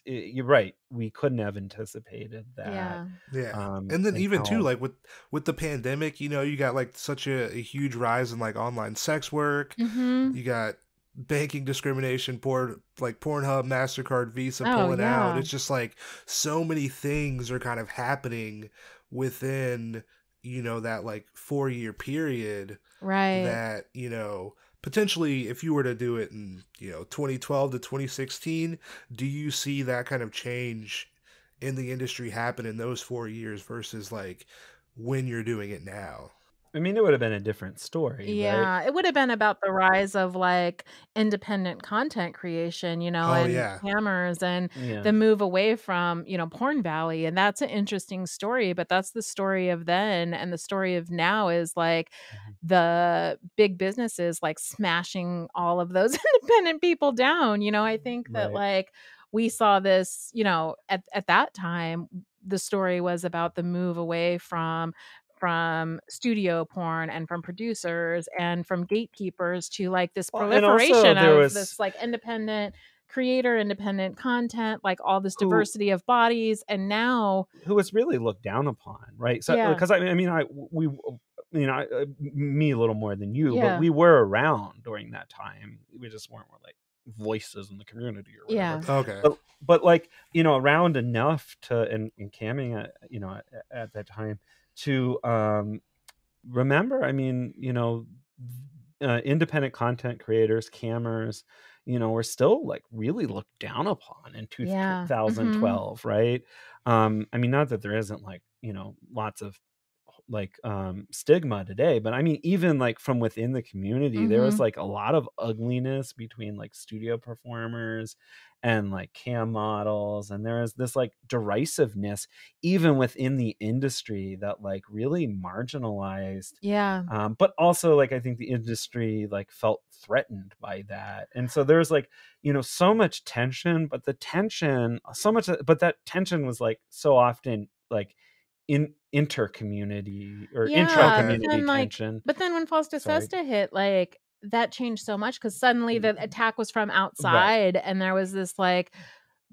you're right. We couldn't have anticipated that. Yeah. Yeah. And then And even too, how, like with the pandemic, you know, you got like such a huge rise in like online sex work. Mhm. You got banking discrimination, Pornhub, MasterCard, Visa Oh, pulling out. yeah. It's just like so many things are kind of happening within, you know, that like 4 year period Right. that, you know, potentially if you were to do it in, you know, 2012 to 2016, do you see that kind of change in the industry happen in those 4 years versus like when you're doing it now? I mean, it would have been a different story, right? Yeah, it would have been about the rise of, like, independent content creation, Oh and yeah. scammers and Yeah. the move away from, Porn Valley, and that's an interesting story, but that's the story of then, and the story of now is, like, Mhm. the big businesses, like, smashing all of those independent people down. I think that, Right. like, we saw this, at that time, the story was about the move away from from studio porn and from producers and from gatekeepers to like this Well, and also proliferation there of was this like independent creator, independent content, like all this who diversity of bodies. And now, who was really looked down upon, right? So yeah, because me a little more than you, but yeah, we were around during that time. We just weren't like voices in the community or whatever. yeah, Okay. But like, you know, around enough to and camming at that time to remember, I mean, you know, independent content creators, cammers, you know, were still like really looked down upon in yeah. 2012, right? I mean, not that there isn't like, you know, lots of like stigma today, but I mean, even like from within the community, there was like a lot of ugliness between like studio performers and like cam models, and there is this like derisiveness even within the industry that like really marginalized, Yeah. but also like I think the industry like felt threatened by that, and so there's like, you know, so much tension, but that tension was like so often like in inter-community or Yeah, intra-community but then like, tension. but then when False Sorry. Decesta hit, like that changed so much because suddenly the attack was from Right. outside, and there was this like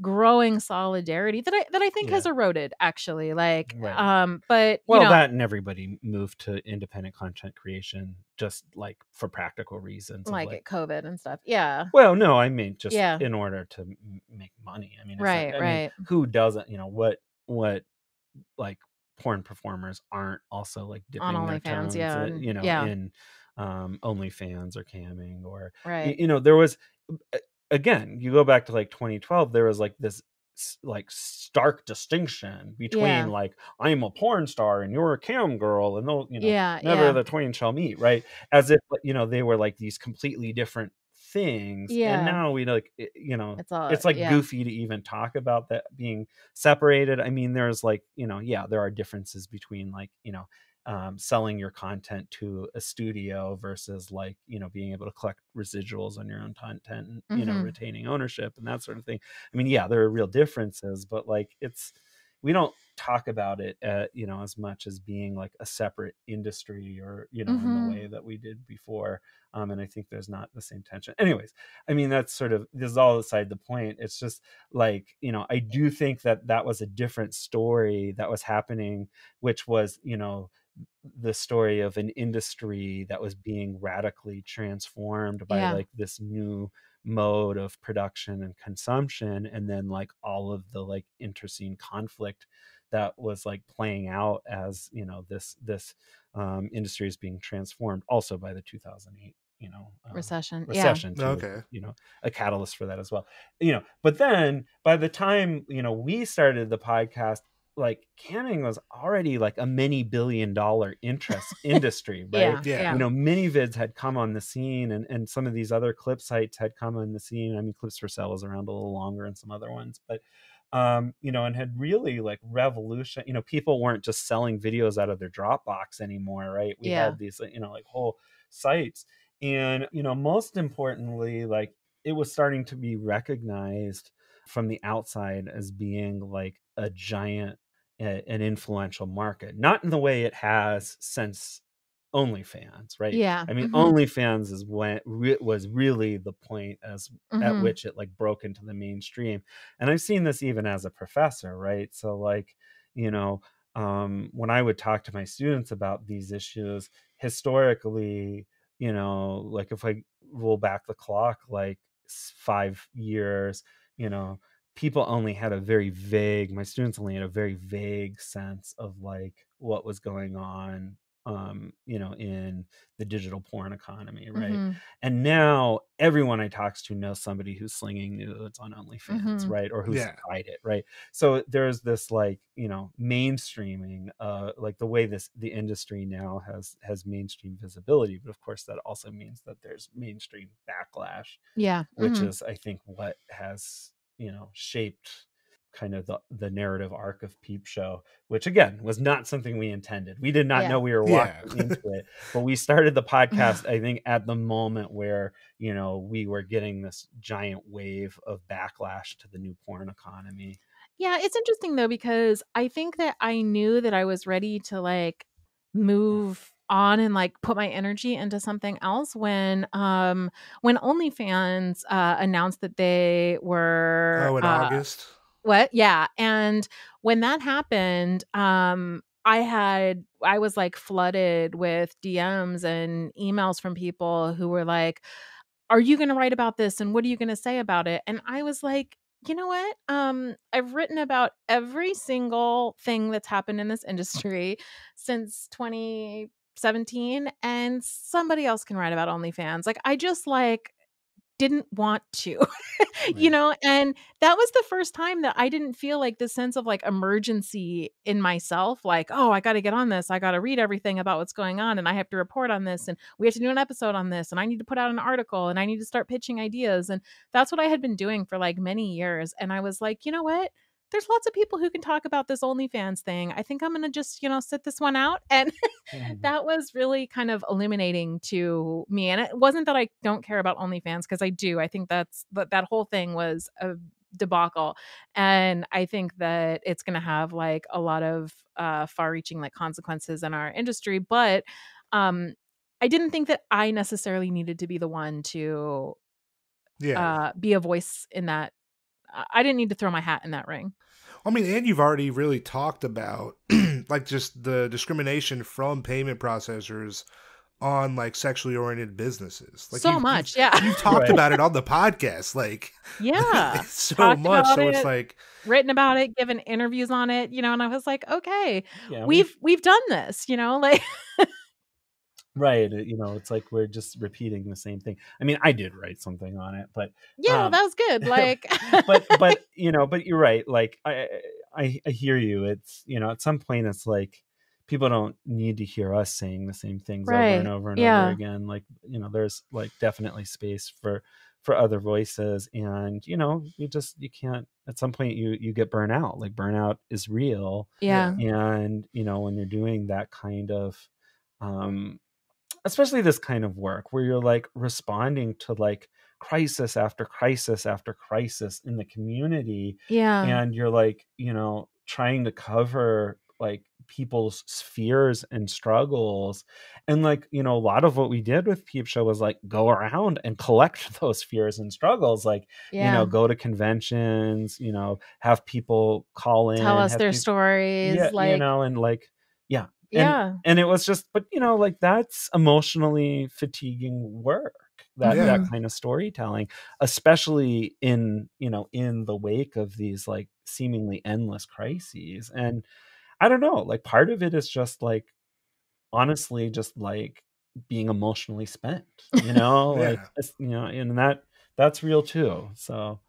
growing solidarity that I think has Yeah. eroded actually. Like, Right. but Well, you know, that and everybody moved to independent content creation just like for practical reasons of like like, at COVID and stuff. Yeah, well, no, I mean just yeah, in order to make money. I mean, right, I mean, right. who doesn't, you know, what like porn performers aren't also like On dipping their OnlyFans, toes, yeah, and you know, yeah, in OnlyFans or camming or right, you know, there was again, you go back to like 2012, there was like this like stark distinction between yeah, like I'm a porn star and you're a cam girl, and those, you know, yeah, never yeah, the twain shall meet, right? As if, you know, they were like these completely different things, and yeah. now we like you know, It's all it's like yeah, goofy to even talk about that being separated. I mean, there's like, you know, yeah, there are differences between like, you know, selling your content to a studio versus like, you know, being able to collect residuals on your own content and, you know, retaining ownership and that sort of thing. I mean, yeah, there are real differences, but like we don't talk about it, you know, as much as being like a separate industry or, you know, in the way that we did before. And I think there's not the same tension. Anyways, I mean, that's sort of, this is all aside the point. It's just like, you know, I do think that was a different story that was happening, which was, you know, the story of an industry that was being radically transformed by yeah, like this new mode of production and consumption, and then like all of the like interscene conflict that was like playing out as, you know, this industry is being transformed also by the 2008, you know, recession. Yeah, recession too, Okay. you know, a catalyst for that as well, you know. But then by the time, you know, we started the podcast, like camming was already like a many $billion industry, right? yeah, Yeah. You yeah, know, minivids had come on the scene, and some of these other clip sites had come on the scene. I mean, Clips for Sale was around a little longer and some other ones, but you know, and had really like revolution, you know, people weren't just selling videos out of their Dropbox anymore, right? We yeah, had these, you know, like whole sites. And, you know, most importantly, like it was starting to be recognized from the outside as being like a giant, an influential market, not in the way it has since OnlyFans, right? yeah. I mean, OnlyFans is when was really the point as at which it like broke into the mainstream. And I've seen this even as a professor, right? So like, you know, when I would talk to my students about these issues historically, you know, like if I roll back the clock like 5 years, you know, people only had a very vague, my students only had a very vague sense of like what was going on, you know, in the digital porn economy, right? And now everyone I talks to knows somebody who's slinging nudes on OnlyFans, right? Or who's Yeah. tried it, right? So there's this like, you know, mainstreaming, like the way the industry now has mainstream visibility, but of course that also means that there's mainstream backlash, Yeah. which is I think what has, you know, shaped kind of the narrative arc of Peepshow, which again was not something we intended. We did not Yeah. know we were Yeah. walking into it, but we started the podcast, I think, at the moment where, you know, we were getting this giant wave of backlash to the new porn economy. Yeah, it's interesting though, because I think that I knew that I was ready to like move on and like put my energy into something else when OnlyFans announced that they were in August. what? Yeah. And when that happened, I was like flooded with DMs and emails from people who were like, are you going to write about this? And what are you going to say about it? And I was like, you know what? I've written about every single thing that's happened in this industry since 2017, and somebody else can write about OnlyFans. Like, I just like didn't want to, Right. and that was the first time that I didn't feel like this sense of like emergency in myself. Like, oh, I got to get on this. I got to read everything about what's going on, and I have to report on this, and we have to do an episode on this, and I need to put out an article, and I need to start pitching ideas. And that's what I had been doing for like many years. And I was like, you know what? There's lots of people who can talk about this OnlyFans thing. I think I'm going to just, sit this one out. And that was really kind of illuminating to me. And it wasn't that I don't care about OnlyFans, because I do. I think that whole thing was a debacle. And I think that it's going to have like a lot of far reaching like consequences in our industry. But I didn't think that I necessarily needed to be the one to be a voice in that. I didn't need to throw my hat in that ring. I mean, and you've already really talked about like just the discrimination from payment processors on like sexually oriented businesses. Like so much, yeah. You've talked about it on the podcast, like so talked much. So it, it's like written about it, given interviews on it, and I was like, okay, we've done this, like. Right. It's like we're just repeating the same thing. I mean, I did write something on it, but that was good. Like, but you're right. Like, I hear you. It's, at some point it's like people don't need to hear us saying the same things over and over and over again. Like, there's like definitely space for other voices, and you can't, at some point you get burnout. Like, burnout is real. And when you're doing that kind of especially this kind of work where you're like responding to like crisis after crisis after crisis in the community. And you're like, trying to cover like people's fears and struggles. And like, a lot of what we did with Peepshow was like go around and collect those fears and struggles. Like, go to conventions, have people call in, tell us their stories. And like, and it was just, but like that's emotionally fatiguing work, that kind of storytelling, especially in the wake of these like seemingly endless crises. And I don't know, like part of it is just like honestly just like being emotionally spent, like and that's real too. So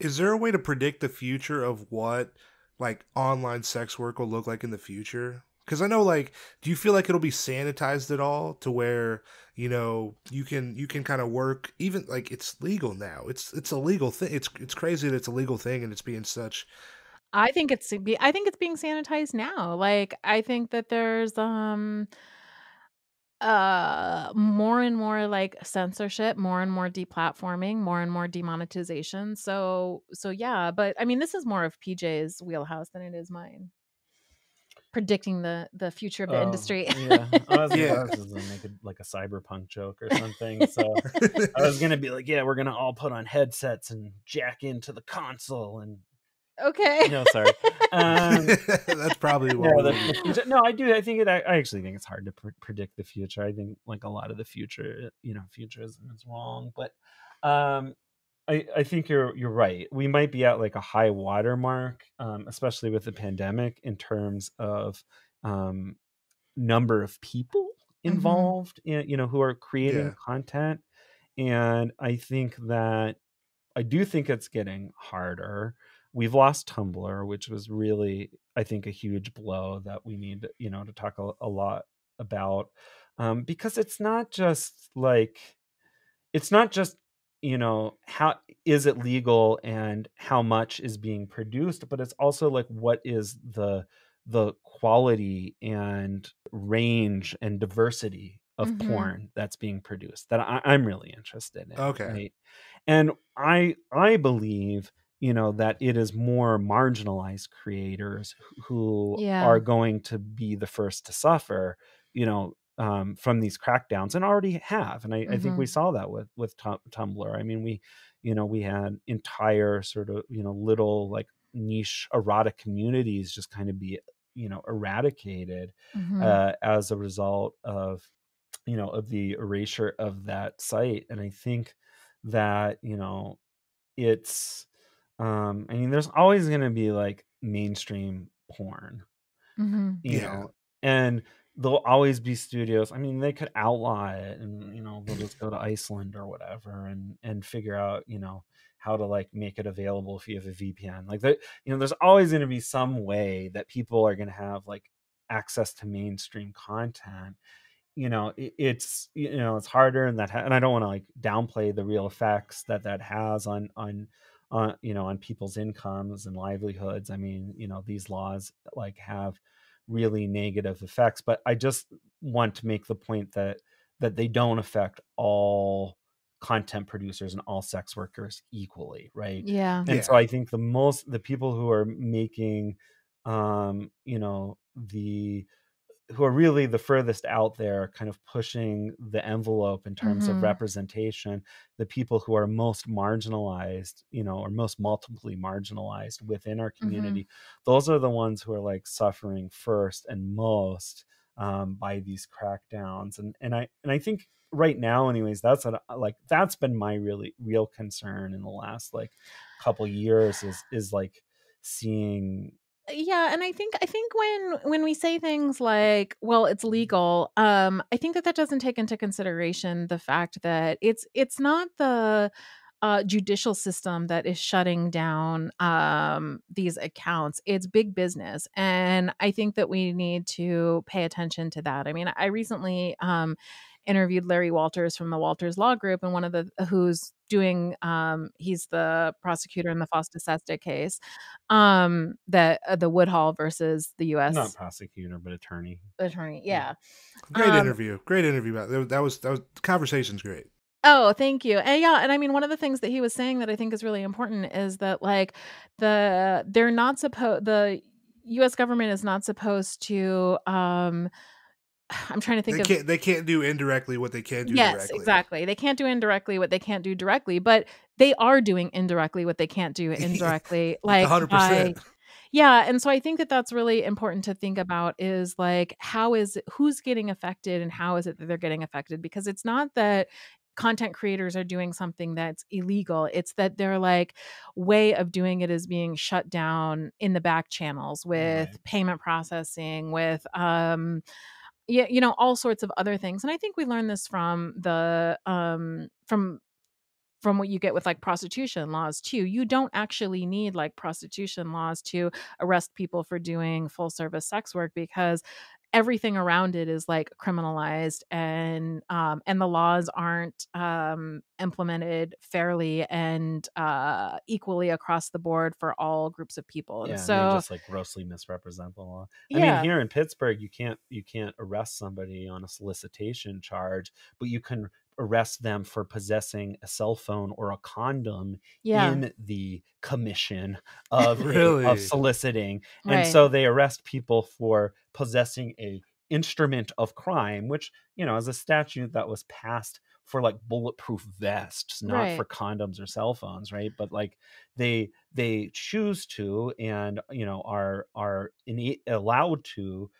is there a way to predict the future of what like online sex work will look like in the future? Because I know, like, do you feel like it'll be sanitized at all to where, you can kind of work, even like it's legal now. It's a legal thing. It's crazy that it's a legal thing and it's being such. I think it's being sanitized now. Like, I think that there's more and more like censorship, more and more deplatforming, more and more demonetization. So yeah, but I mean, this is more of PJ's wheelhouse than it is mine. Predicting the future of the industry. I was gonna make like a cyberpunk joke or something. So I was gonna be like, we're gonna all put on headsets and jack into the console and okay. Sorry. That's probably what no, I do. I think I actually think it's hard to predict the future. I think like a lot of the future, futurism is wrong, but I think you're right. We might be at like a high watermark, especially with the pandemic, in terms of number of people involved in, who are creating content. And I do think it's getting harder. We've lost Tumblr, which was really, I think, a huge blow that we need, to talk a lot about, because it's not just how is it legal and how much is being produced, but it's also like what is the quality and range and diversity of porn that's being produced that I'm really interested in. Okay. Right? And I believe that it is more marginalized creators who Yeah. are going to be the first to suffer, from these crackdowns, and already have. And I think we saw that with Tumblr. I mean, we had entire sort of, little like niche erotic communities just kind of be, eradicated as a result of the erasure of that site. And I think that, it's, I mean, there's always going to be like mainstream porn, Yeah. and there'll always be studios. I mean, they could outlaw it, and they'll just go to Iceland or whatever and figure out how to like make it available if you have a VPN. Like there's always going to be some way that people are going to have like access to mainstream content. It's harder, and and I don't want to like downplay the real effects that has on people's incomes and livelihoods. I mean, these laws like have really negative effects, but I just want to make the point that they don't affect all content producers and all sex workers equally, right? Yeah. And so I think the people who are making who are really the furthest out there, kind of pushing the envelope in terms of representation, the people who are most marginalized, or most multiply marginalized within our community, those are the ones who are like suffering first and most by these crackdowns. And I think right now, anyways, that's been my real concern in the last like couple years is like seeing. Yeah, and I think when we say things like, well, it's legal, I think that doesn't take into consideration the fact that it's not the judicial system that is shutting down these accounts. It's big business, and I think that we need to pay attention to that. I mean, I recently interviewed Larry Walters from the Walters Law Group, and one of the who's doing he's the prosecutor in the Fosta Sesta case, that the Woodhull versus the U.S. Not prosecutor, but attorney. Yeah. Great interview. That was the conversation's great. Oh, thank you. And yeah, and I mean, one of the things that he was saying that I think is really important is that like the U.S. government is not supposed to I'm trying to think they can't do indirectly what they can do yes, directly. exactly. They can't do indirectly what they can't do directly, but they are doing indirectly what they can't do indirectly. Like 100%. Yeah, and so I think that that's really important to think about is like who's getting affected and how is it that they're getting affected, because it's not that content creators are doing something that's illegal. It's that their like way of doing it is being shut down in the back channels with payment processing, with all sorts of other things. And I think we learned this from the from what you get with like prostitution laws too. You don't actually need like prostitution laws to arrest people for doing full service sex work, because everything around it is like criminalized, and the laws aren't implemented fairly and equally across the board for all groups of people. And so they just like grossly misrepresent the law. I mean, here in Pittsburgh, you can't arrest somebody on a solicitation charge, but you can arrest them for possessing a cell phone or a condom in the commission of of soliciting. And so they arrest people for possessing a instrument of crime, which is a statute that was passed for like bulletproof vests, not for condoms or cell phones, right? But like they choose to and are allowed to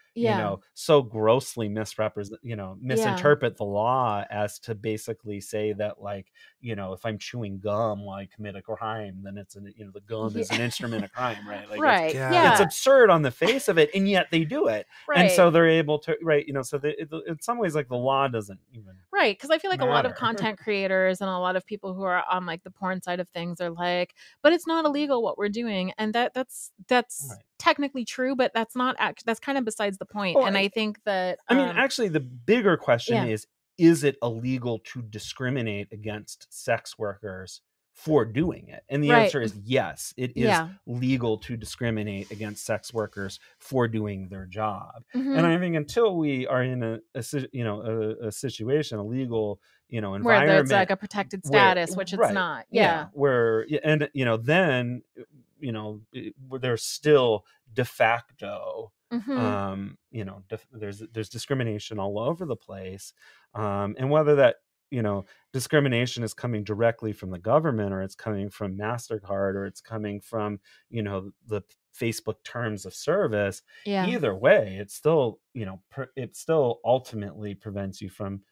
so grossly misinterpret the law as to basically say that like if I'm chewing gum while I commit a crime, then it's the gum is an instrument of crime, right? Like it's absurd on the face of it, and yet they do it, and so they're able to so in some ways like the law doesn't even because I feel like matter. A lot of content creators and a lot of people who are on like the porn side of things are like, but it's not illegal what we're doing, and that's technically true, but that's not that's kind of besides the point. And I think that I mean, actually the bigger question is it illegal to discriminate against sex workers for doing it? And the answer is yes, it is legal to discriminate against sex workers for doing their job. And I think until we are in a situation, a legal Where environment that's like a protected where, status, which it's right, not. Yeah. where, and then there's still de facto, there's discrimination all over the place, and whether that discrimination is coming directly from the government, or it's coming from MasterCard, or it's coming from the Facebook terms of service. Yeah. Either way, it's still it still ultimately prevents you from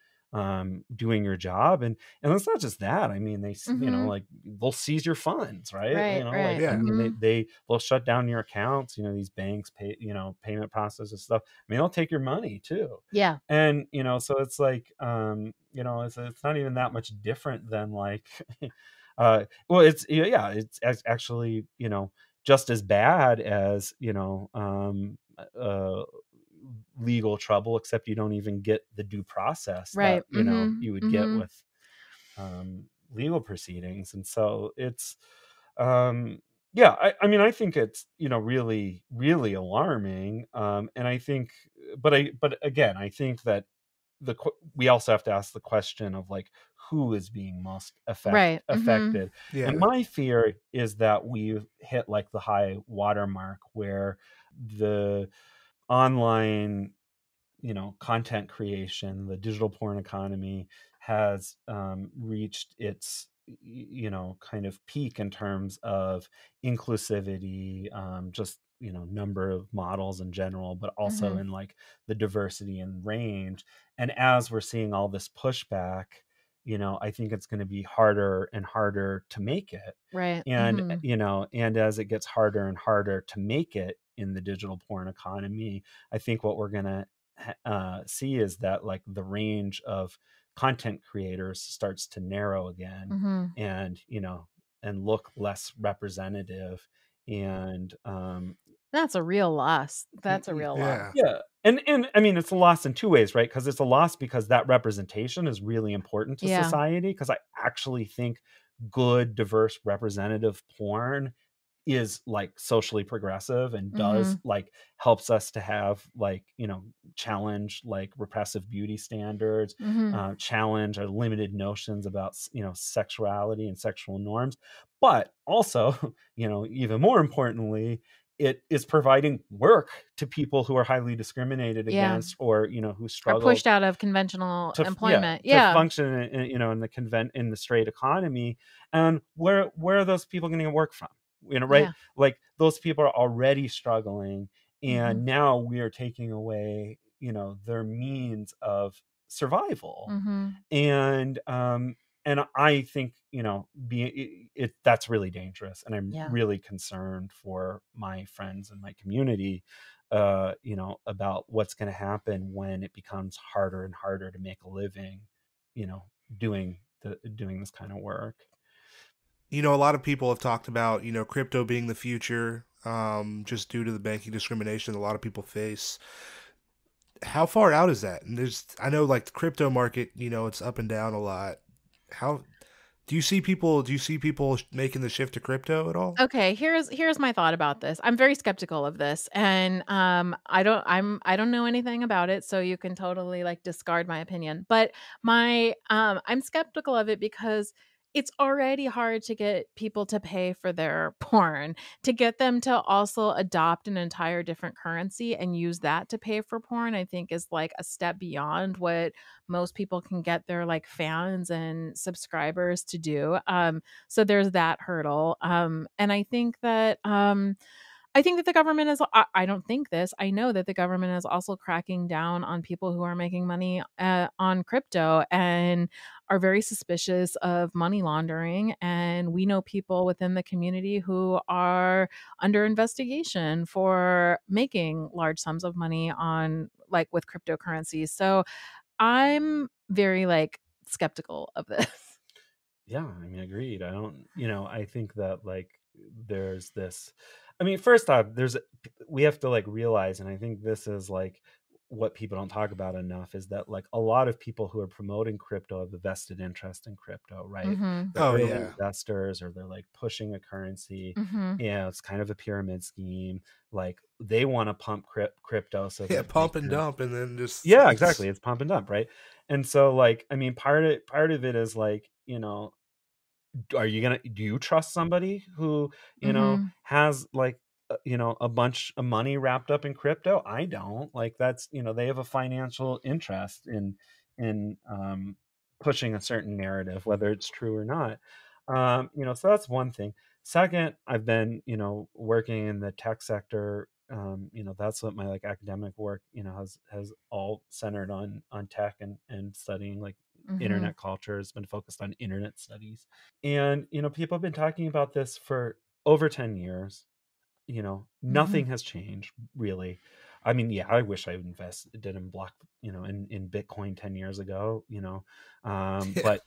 doing your job. And it's not just that. I mean, they like they'll seize your funds, right? Right, right. I mean, they'll shut down your accounts. These banks pay payment processors stuff. I mean, they'll take your money too. Yeah. And so it's like it's not even that much different than like well, it's actually just as bad as legal trouble, except you don't even get the due process Right. that you would get with legal proceedings. And so it's I mean, I think it's really, really alarming, and I think but again, I think that we also have to ask the question of like, who is being most Right. affected. Yeah. And my fear is that we've hit like the high watermark where the online content creation, the digital porn economy has reached its kind of peak in terms of inclusivity, just number of models in general, but also in like the diversity and range. And as we're seeing all this pushback, I think it's going to be harder and harder to make it. Right. And and as it gets harder and harder to make it in the digital porn economy, I think what we're going to see is that like the range of content creators starts to narrow again, and and look less representative. And that's a real loss. That's a real loss. Yeah. And I mean, it's a loss in two ways, right? Because it's a loss because that representation is really important to society, because I actually think good, diverse, representative porn is like socially progressive and does like helps us to have like challenge like repressive beauty standards, challenge our limited notions about sexuality and sexual norms. But also even more importantly, it is providing work to people who are highly discriminated against, or who struggle, or pushed out of conventional employment, to function in the straight economy. And where are those people going to work from? Right? Like those people are already struggling, and now we are taking away their means of survival. And I think that's really dangerous, and I'm really concerned for my friends and my community about what's going to happen when it becomes harder and harder to make a living doing this kind of work. A lot of people have talked about, crypto being the future, just due to the banking discrimination a lot of people face. How far out is that? And I know like the crypto market, it's up and down a lot. How do you see people making the shift to crypto at all? Okay, here's my thought about this. I'm very skeptical of this, and I don't know anything about it, so you can totally like discard my opinion. But I'm skeptical of it because it's already hard to get people to pay for their porn, to get them to also adopt an entire different currency and use that to pay for porn. I think is like a step beyond what most people can get their like fans and subscribers to do. So there's that hurdle. And I think that the government is, I don't think this, I know that the government is also cracking down on people who are making money on crypto and are very suspicious of money laundering. And we know people within the community who are under investigation for making large sums of money on like with cryptocurrencies. So I'm very like skeptical of this. Yeah, I mean, agreed. I don't, I think that like there's this, I mean, first off, we have to like realize, and I think this is like what people don't talk about enough is that like a lot of people who are promoting crypto have a vested interest in crypto, right? Mm-hmm. They're Oh, early yeah. investors, or they're like pushing a currency. Mm-hmm. Yeah, it's kind of a pyramid scheme. Like they want to pump crypto so Yeah, that they pump and can, dump, and then just yeah, exactly. It's pump and dump, right? And so like, I mean, part of it is like, you know, do you trust somebody who, you know, Mm-hmm. has like, you know, a bunch of money wrapped up in crypto? I don't. Like that's, you know, they have a financial interest in pushing a certain narrative, whether it's true or not. You know, so that's one thing. Second, I've been, you know, working in the tech sector. You know, that's what my like academic work, you know, has all centered on tech and studying like Mm-hmm. internet culture. Has been focused on internet studies. And, you know, people have been talking about this for over 10 years. You know, nothing has changed really. I mean, yeah, I wish I invested in you know, in Bitcoin 10 years ago, you know, yeah. but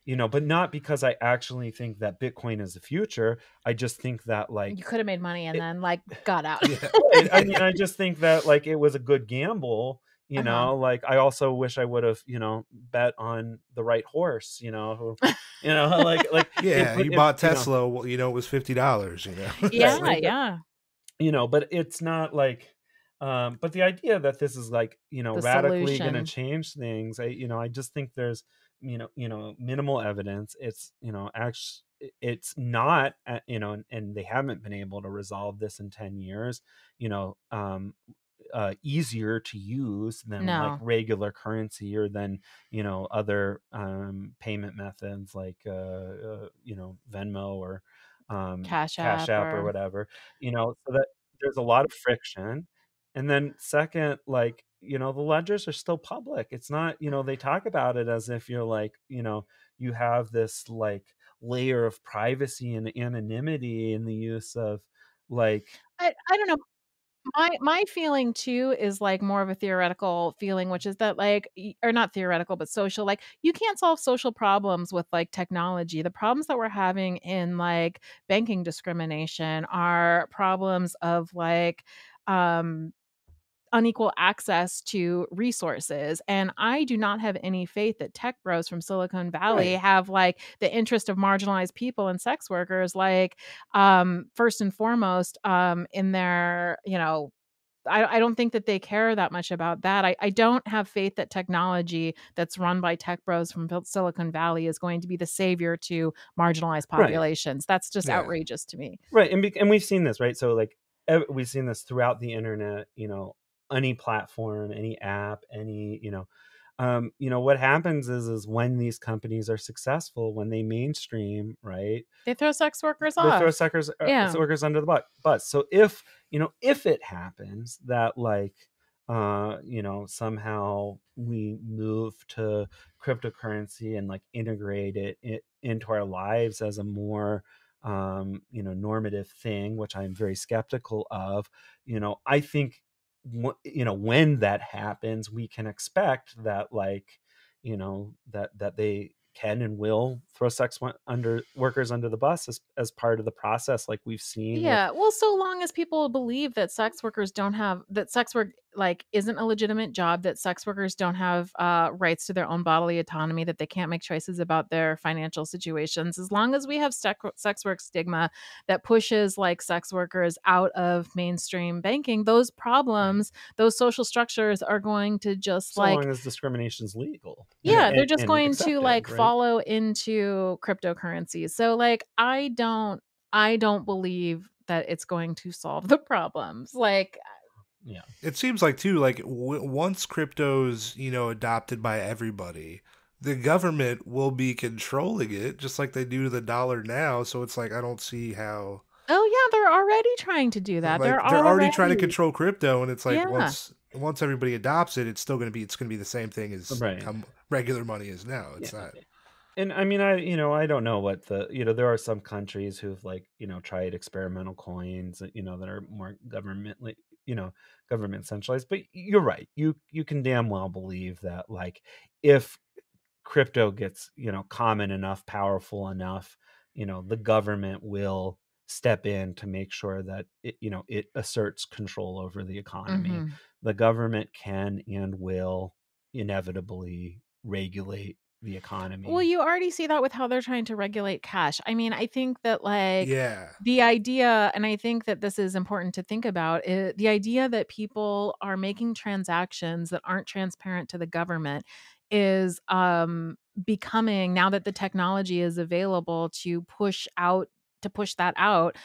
you know, but not because I actually think that Bitcoin is the future. I just think that like, You could have made money and it, then like got out. Yeah. I mean, I just think that like it was a good gamble, you Uh-huh. know, like I also wish I would have, you know, bet on the right horse, you know, who, you know, like Yeah, you if, bought you know, Tesla, well, you know, it was $50, you know. It's Yeah, right. like, yeah. You know, but it's not like, but the idea that this is like, you know, The radically going to solution. change things, you know, I just think there's, you know, minimal evidence. It's, you know, actually, it's not, you know, and they haven't been able to resolve this in 10 years, you know, easier to use than like No. regular currency, or than, you know, other payment methods like you know, Venmo or Cash Cash App App or or whatever, you know, so that there's a lot of friction. And then second, like, you know, the ledgers are still public. It's not, you know, they talk about it as if you're like, you know, you have this like layer of privacy and anonymity in the use of like, I don't know. My feeling too is like more of a theoretical feeling, which is that like or not theoretical, but social. Like you can't solve social problems with like technology. The problems that we're having in like banking discrimination are problems of like um unequal access to resources. And I do not have any faith that tech bros from Silicon Valley right, have like the interest of marginalized people and sex workers, like first and foremost in their, you know, I don't think that they care that much about that. I don't have faith that technology that's run by tech bros from Silicon Valley is going to be the savior to marginalized right, populations. That's just yeah. outrageous to me. right. And we've seen this, right? So like we've seen this throughout the internet, you know, any platform, any app, any, you know, what happens is when these companies are successful, when they mainstream, right, They throw sex workers they throw off. Yeah. workers under the bus. So if, you know, if it happens that like, you know, somehow we move to cryptocurrency and like integrate it into our lives as a more, you know, normative thing, which I'm very skeptical of, you know, I think, you know, when that happens, we can expect that like, you know, that they can and will throw workers under the bus as part of the process, like we've seen with, Yeah, well, so long as people believe that sex workers don't have that sex work like isn't a legitimate job, that sex workers don't have rights to their own bodily autonomy, that they can't make choices about their financial situations. As long as we have sex work stigma that pushes like sex workers out of mainstream banking, those right, problems, those social structures are going to just so long like as discrimination is legal yeah, they're just and going to accepted, like right? follow into cryptocurrencies. So like I don't believe that it's going to solve the problems. Like Yeah, It seems like too, like once crypto's, you know, adopted by everybody, the government will be controlling it just like they do the dollar now. So it's like I don't see how, oh yeah, they're already trying to do that. They're like, they're already trying to already control crypto, and it's like yeah. once everybody adopts it, it's gonna be the same thing as right, how regular money is now. yeah. It's not. And I mean, you know, I don't know what the, you know, there are some countries who've like, you know, tried experimental coins, you know, that are more governmentally, you know, government centralized. But you're right. You can damn well believe that like if crypto gets, you know, common enough, powerful enough, you know, the government will, step in to make sure that it asserts control over the economy. Mm-hmm. The government can and will inevitably regulate the Well, economy. you already see that with how they're trying to regulate cash. I mean, I think that like Yeah. the idea, and I think that this is important to think about, the idea that people are making transactions that aren't transparent to the government is becoming, now that the technology is available to push that out.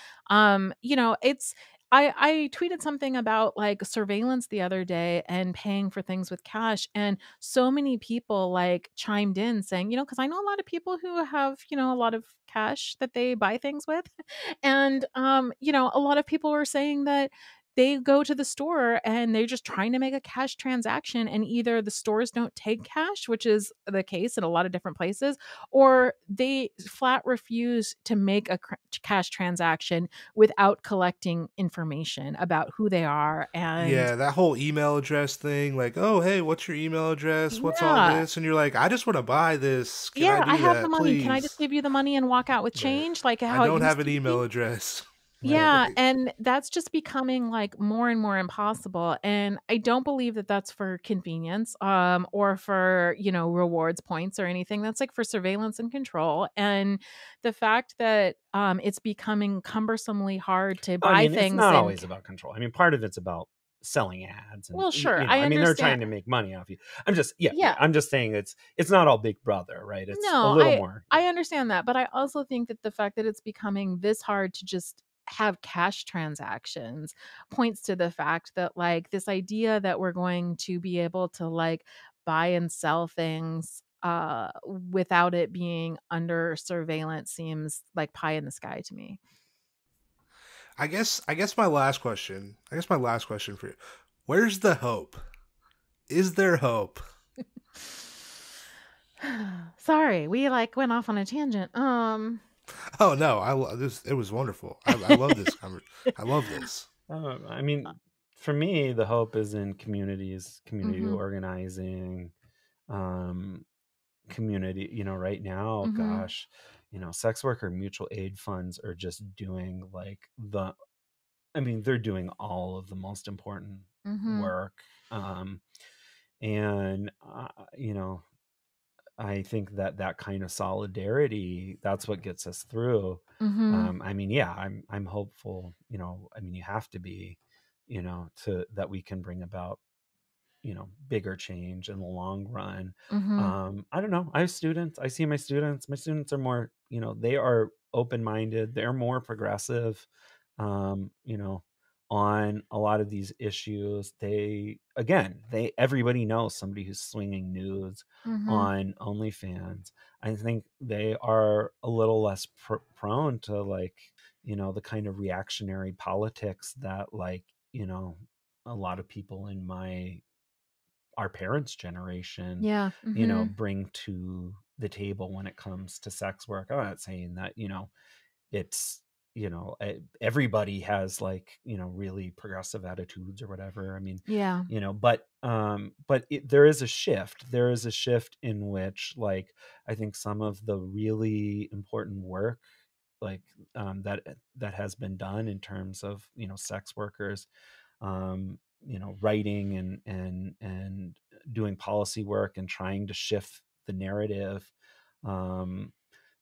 It's I tweeted something about like surveillance the other day and paying for things with cash. And so many people like chimed in saying, because I know a lot of people who have, a lot of cash that they buy things with. And, a lot of people were saying that they go to the store and they're just trying to make a cash transaction. And either the stores don't take cash, which is the case in a lot of different places, or they flat refuse to make a cash transaction without collecting information about who they are. And Yeah, that whole email address thing, like, oh, hey, what's your email address? What's all yeah, this? And you're like, I just want to buy this. Can I yeah, I do have the that, money. Can I just please? give you the money and walk out with Right. change like I how it don't used have an to be? email address. Yeah, Right. and that's just becoming like more and more impossible. And I don't believe that that's for convenience, or for, rewards points or anything. That's like for surveillance and control. And the fact that it's becoming cumbersomely hard to I buy mean, it's things not and always about control. I mean, part of it's about selling ads, and well, sure, I I mean, they're trying understand. to make money off you. I'm just, yeah, Yeah. I'm just saying it's not all Big Brother, right? It's a No, little I more. I understand that, but I also think that the fact that it's becoming this hard to just have cash transactions points to the fact that like this idea that we're going to be able to like buy and sell things without it being under surveillance seems like pie in the sky to me. I guess my last question. I guess my last question for you. Where's the hope? Is there hope? Sorry, we like went off on a tangent. Oh no, this. It was wonderful. I love this I love this. I mean, for me, the hope is in communities, community Mhm. organizing, community. Right now, Mhm. gosh, sex worker mutual aid funds are just doing like they're doing all of the most important Mhm. work. And I think that kind of solidarity, that's what gets us through. Mhm. I mean, yeah, I'm hopeful, I mean, you have to be, to that we can bring about, bigger change in the long run. Mhm. I don't know. I have students. I see my students. My students are more, they are open-minded. They're more progressive. Um, you know, on a lot of these issues. Everybody knows somebody who's swinging nudes Mhm. on OnlyFans. I think they are a little less prone to like, the kind of reactionary politics that like, a lot of people in our parents' generation, Yeah. Mhm. bring to the table when it comes to sex work. I'm not saying that, it's, everybody has like, really progressive attitudes or whatever. I mean, Yeah. there is a shift. There is a shift in which like, I think some of the really important work, like that has been done in terms of, sex workers, writing and doing policy work and trying to shift the narrative, um,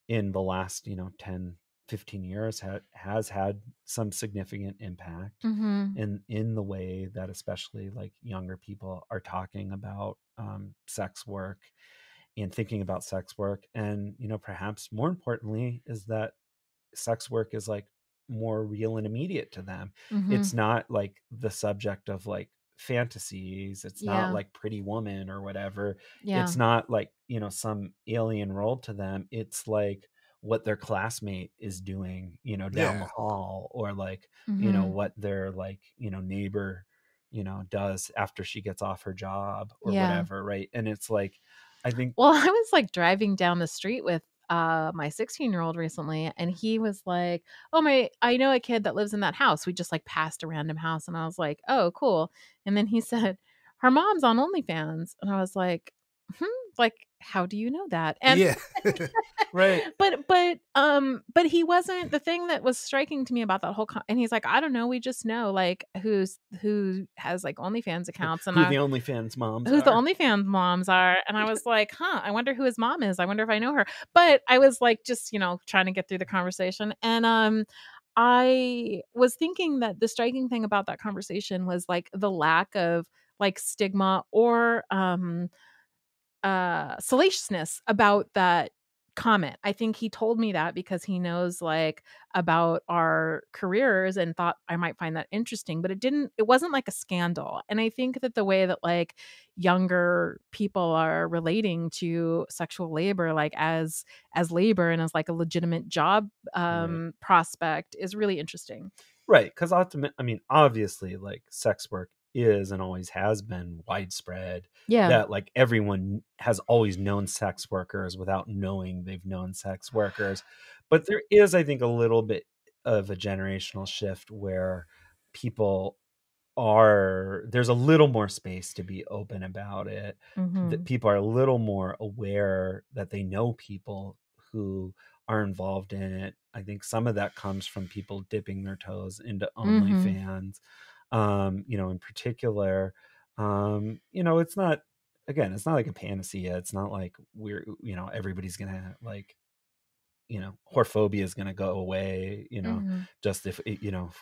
in the last 10-15 years has had some significant impact Mhm. in the way that especially like younger people are talking about sex work and thinking about sex work. And perhaps more importantly is that sex work is like more real and immediate to them. Mhm. It's not like the subject of like fantasies. It's not Yeah. like Pretty Woman or whatever. Yeah. It's not like, some alien role to them. It's like what their classmate is doing, down the Yeah. hall, or like, Mhm. what their like, neighbor, does after she gets off her job or Yeah. whatever. Right. And it's like, I think, Well, I was like driving down the street with my 16-year-old recently, and he was like, "Oh my, I know a kid that lives in that house." We just like passed a random house, and I was like, "Oh, cool." And then he said, "Her mom's on OnlyFans." And I was like, "Hmm, like, how do you know that? And Yeah. Right. but he wasn't. The thing that was striking to me about that whole and he's like, I don't know, we just know like who has like OnlyFans accounts and Who the OnlyFans moms who are. the OnlyFans moms are. And I was like, I wonder who his mom is. I wonder if I know her. But I was like, just, trying to get through the conversation. And I was thinking that the striking thing about that conversation was like the lack of like stigma or salaciousness about that comment. I think he told me that because he knows like about our careers and thought I might find that interesting, but it wasn't like a scandal. And I think that the way that like younger people are relating to sexual labor like as labor and as like a legitimate job prospect is really interesting. Right, because obviously like sex work is and always has been widespread. Yeah. That like everyone has always known sex workers without knowing they've known sex workers. But there is, I think, a little bit of a generational shift where there's a little more space to be open about it. That people are a little more aware that they know people who are involved in it. I think some of that comes from people dipping their toes into OnlyFans. In particular, it's not like a panacea. It's not like everybody's gonna like, whorephobia is gonna go away, just if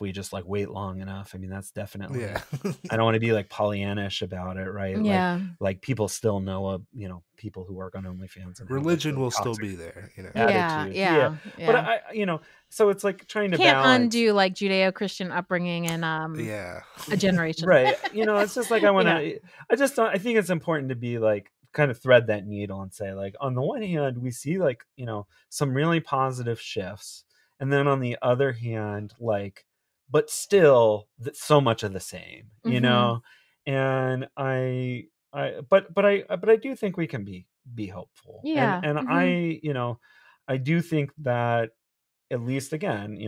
we just like wait long enough. I mean, that's definitely, I don't want to be like Pollyannish about it, right? Yeah. Like people still know people who work on OnlyFans and religion will still be there, attitude. Yeah. But I so it's like trying to can't balance. undo like Judeo-Christian upbringing and a generation. Right. It's just like I want to I think it's important to be like kind of thread that needle and say like on the one hand we see like some really positive shifts, and then on the other hand like but still so much of the same, and I do think we can be hopeful. And I do think that at least again,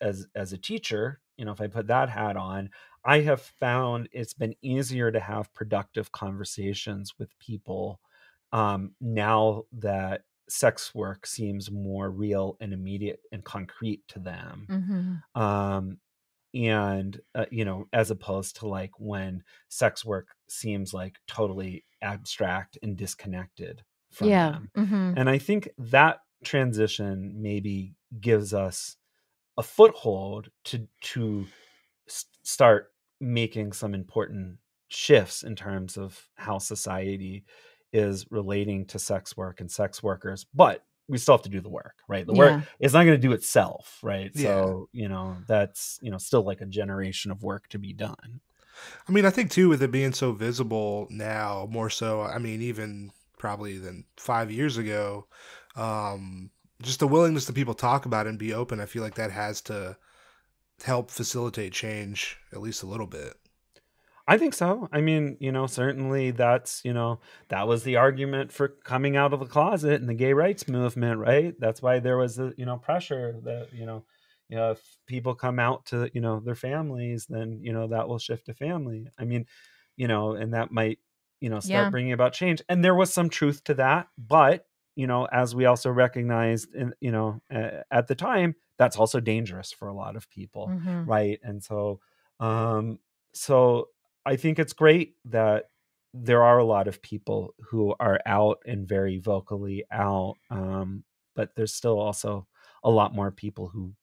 as a teacher, if I put that hat on, I have found it's been easier to have productive conversations with people now that sex work seems more real and immediate and concrete to them. And as opposed to like when sex work seems like totally abstract and disconnected from them. And I think that transition maybe gives us a foothold to start making some important shifts in terms of how society is relating to sex work and sex workers. But we still have to do the work, right? The work is not going to do itself, right? So that's still like a generation of work to be done. I mean, I think too, with it being so visible now, more so, I mean, even probably than 5 years ago, just the willingness that people talk about it and be open, I feel like that has to help facilitate change at least a little bit. I think so. I mean, certainly that's, that was the argument for coming out of the closet in the gay rights movement, right? That's why there was the, pressure that, if people come out to, their families, then, that will shift to family. I mean, and that might, start bringing about change. And there was some truth to that. But, as we also recognized, at the time, that's also dangerous for a lot of people. Right. And so, I think it's great that there are a lot of people who are out and very vocally out. But there's still also a lot more people who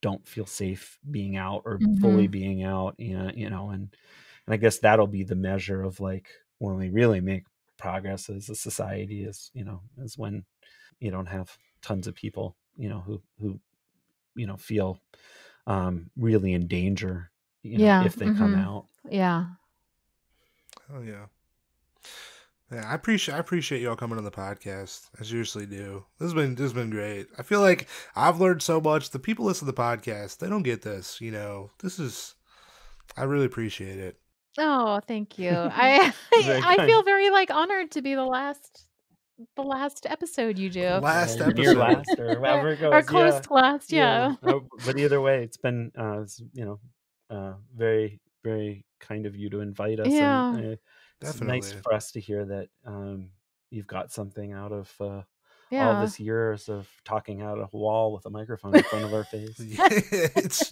don't feel safe being out or fully being out. And I guess that'll be the measure of like when we really make progress as a society is when you don't have tons of people, who feel really in danger, if they come out. Yeah. Oh yeah. Yeah, I appreciate y'all coming on the podcast. I seriously do. This has been great. I feel like I've learned so much. The people listen to the podcast, they don't get this. I really appreciate it. Oh, thank you. I feel very like honored to be the last episode you do. Last episode, episode. last or however it goes. Or close to last, yeah. But either way, it's been very, very kind of you to invite us. Yeah. And, it's nice for us to hear that you've got something out of all Yeah. this years of talking out a wall with a microphone in front of our face. It's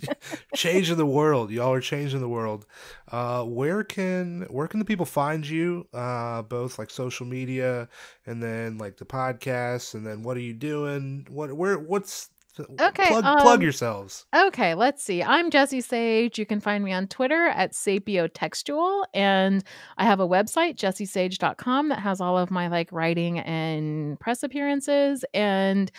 changing the world. Y'all are changing the world. Where can the people find you? Both like social media and then like the podcast, and then what are you doing? What's Okay. plug yourselves. Okay, let's see. I'm Jessie Sage. You can find me on Twitter at sapiotextual, and I have a website, jessiesage.com, that has all of my like writing and press appearances. And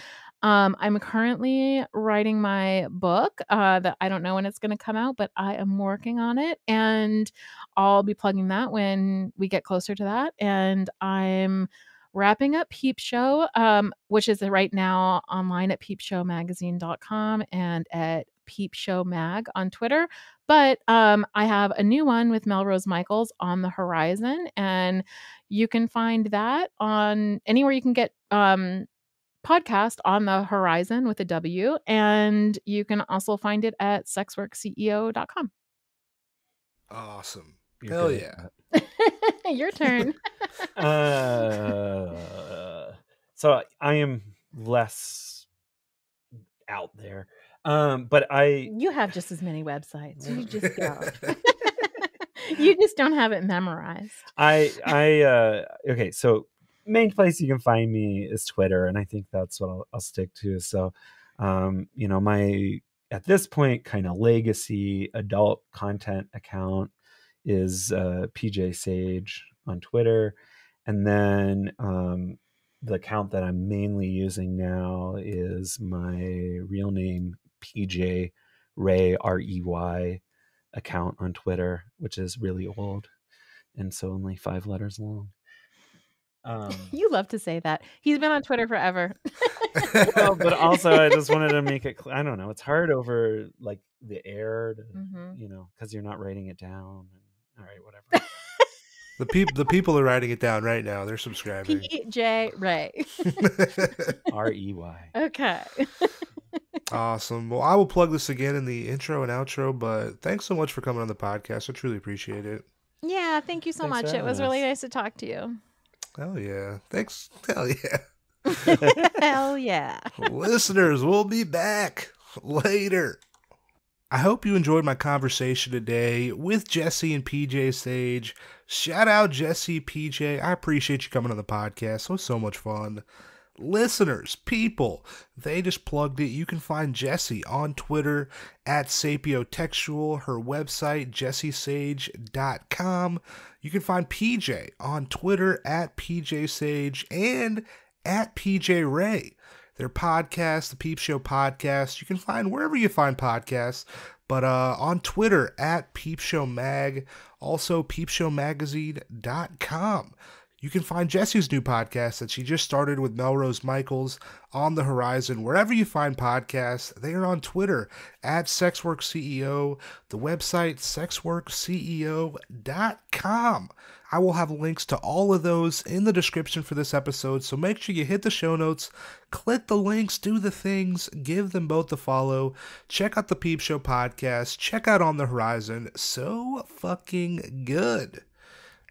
I'm currently writing my book that I don't know when it's going to come out, but I am working on it, and I'll be plugging that when we get closer to that. And I'm wrapping up Peepshow, which is right now online at peepshowmagazine.com and at Peepshow Mag on Twitter. But I have a new one with Melrose Michaels on the horizon, and you can find that on anywhere you can get podcast on the horizon with a W. And you can also find it at sexworkceo.com. Awesome. You're Hell good yeah. at Your turn. So I am less out there. But You have just as many websites. You just don't. You just don't have it memorized. Okay, so main place you can find me is Twitter, and I think that's what I'll stick to. So my at this point kind of legacy adult content account is PJ Sage on Twitter, and then the account that I'm mainly using now is my real name, PJ Ray, REY account on Twitter, which is really old and so only 5 letters long. You love to say that. He's been on Twitter forever. Well, but also I just wanted to make it clear. I don't know. It's hard over like the air to, because you're not writing it down. All right, whatever. The people are writing it down right now. They're subscribing. PJ Ray. REY. Okay. Awesome. Well, I will plug this again in the intro and outro, but thanks so much for coming on the podcast. I truly appreciate it. Yeah, thank you so Thanks much. for It was having really us. nice to talk to you. Hell yeah. Thanks. Hell yeah. Hell yeah. Listeners, we'll be back later. I hope you enjoyed my conversation today with Jessie and PJ Sage. Shout out Jessie, PJ. I appreciate you coming on the podcast. It was so much fun. Listeners, people, they just plugged it. You can find Jessie on Twitter at sapiotextual, her website, jessiesage.com. You can find PJ on Twitter at PJ Sage and at PJ Ray. Their podcast, the Peepshow Podcast, you can find wherever you find podcasts, but on Twitter at Peepshow Mag, also peepshowmagazine.com. You can find Jessie's new podcast that she just started with Melrose Michaels on the horizon. Wherever you find podcasts, they are on Twitter at SexWorkCEO, the website sexworkceo.com. I will have links to all of those in the description for this episode, so make sure you hit the show notes, click the links, do the things, give them both a follow, check out the Peepshow Podcast, check out On the Horizon. So fucking good.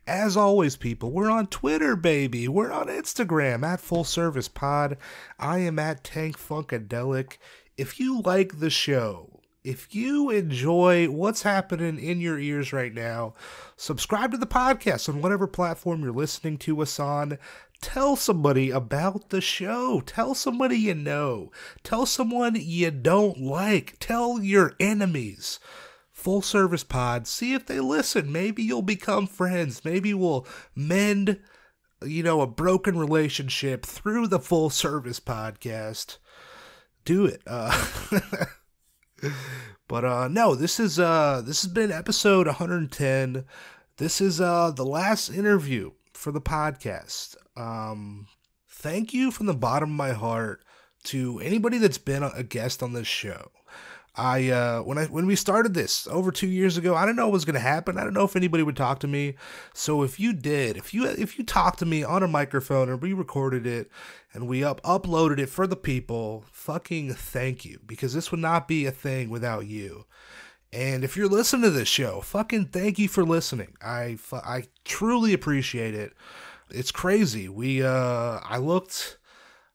As always, people, we're on Twitter, baby. We're on Instagram at Full Service Pod. I am at Tank Funkadelic. If you like the show, if you enjoy what's happening in your ears right now, subscribe to the podcast on whatever platform you're listening to us on. Tell somebody about the show. Tell somebody you know. Tell someone you don't like. Tell your enemies. Full Service Pod, see if they listen. Maybe you'll become friends. Maybe we'll mend, a broken relationship through the Full Service Podcast. Do it. But no, this has been episode 110. This is the last interview for the podcast. Thank you from the bottom of my heart to anybody that's been a guest on this show. When we started this over 2 years ago, I didn't know what was going to happen. I didn't know if anybody would talk to me. So if you did, if you talked to me on a microphone and we recorded it and we uploaded it for the people, fucking thank you, because this would not be a thing without you. And if you're listening to this show, fucking thank you for listening. I truly appreciate it. it's crazy. I looked,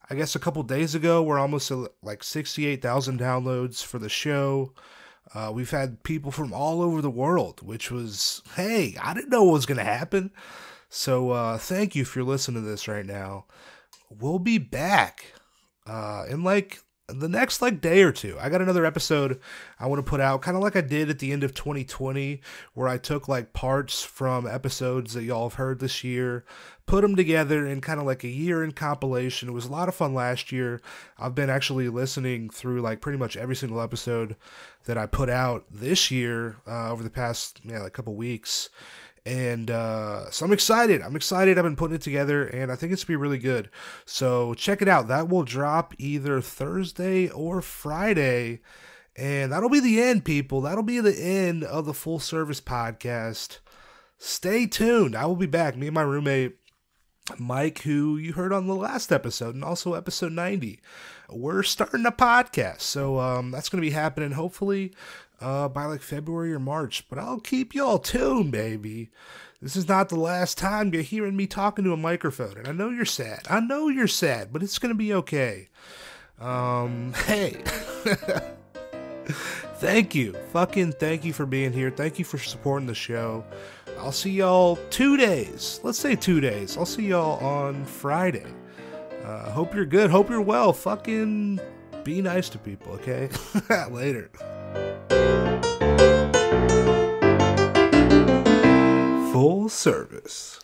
I guess a couple days ago, we're almost at like 68,000 downloads for the show. We've had people from all over the world, which was, hey, I didn't know what was going to happen. So thank you if you're listening to this right now. We'll be back in like the next like day or two. I got another episode I want to put out, kind of like I did at the end of 2020, where I took like parts from episodes that y'all have heard this year, put them together in kind of like a year-end compilation. It was a lot of fun last year. I've been actually listening through like pretty much every single episode that I put out this year over the past like couple weeks. And so I'm excited. I've been putting it together, and I think it's going to be really good. So check it out. That will drop either Thursday or Friday. And that'll be the end, people. That'll be the end of the Full Service Podcast. Stay tuned. I will be back. Me and my roommate, Mike, who you heard on the last episode, and also episode 90. We're starting a podcast. So that's going to be happening, hopefully, by like February or March, but I'll keep y'all tuned, baby. This is not the last time you're hearing me talking to a microphone, and I know you're sad, but it's gonna be okay. Hey, thank you for being here. Thank you for supporting the show. I'll see y'all 2 days. Let's say 2 days. I'll see y'all on Friday. Hope you're good. Hope you're well. Fucking be nice to people, okay? Later. Full Service.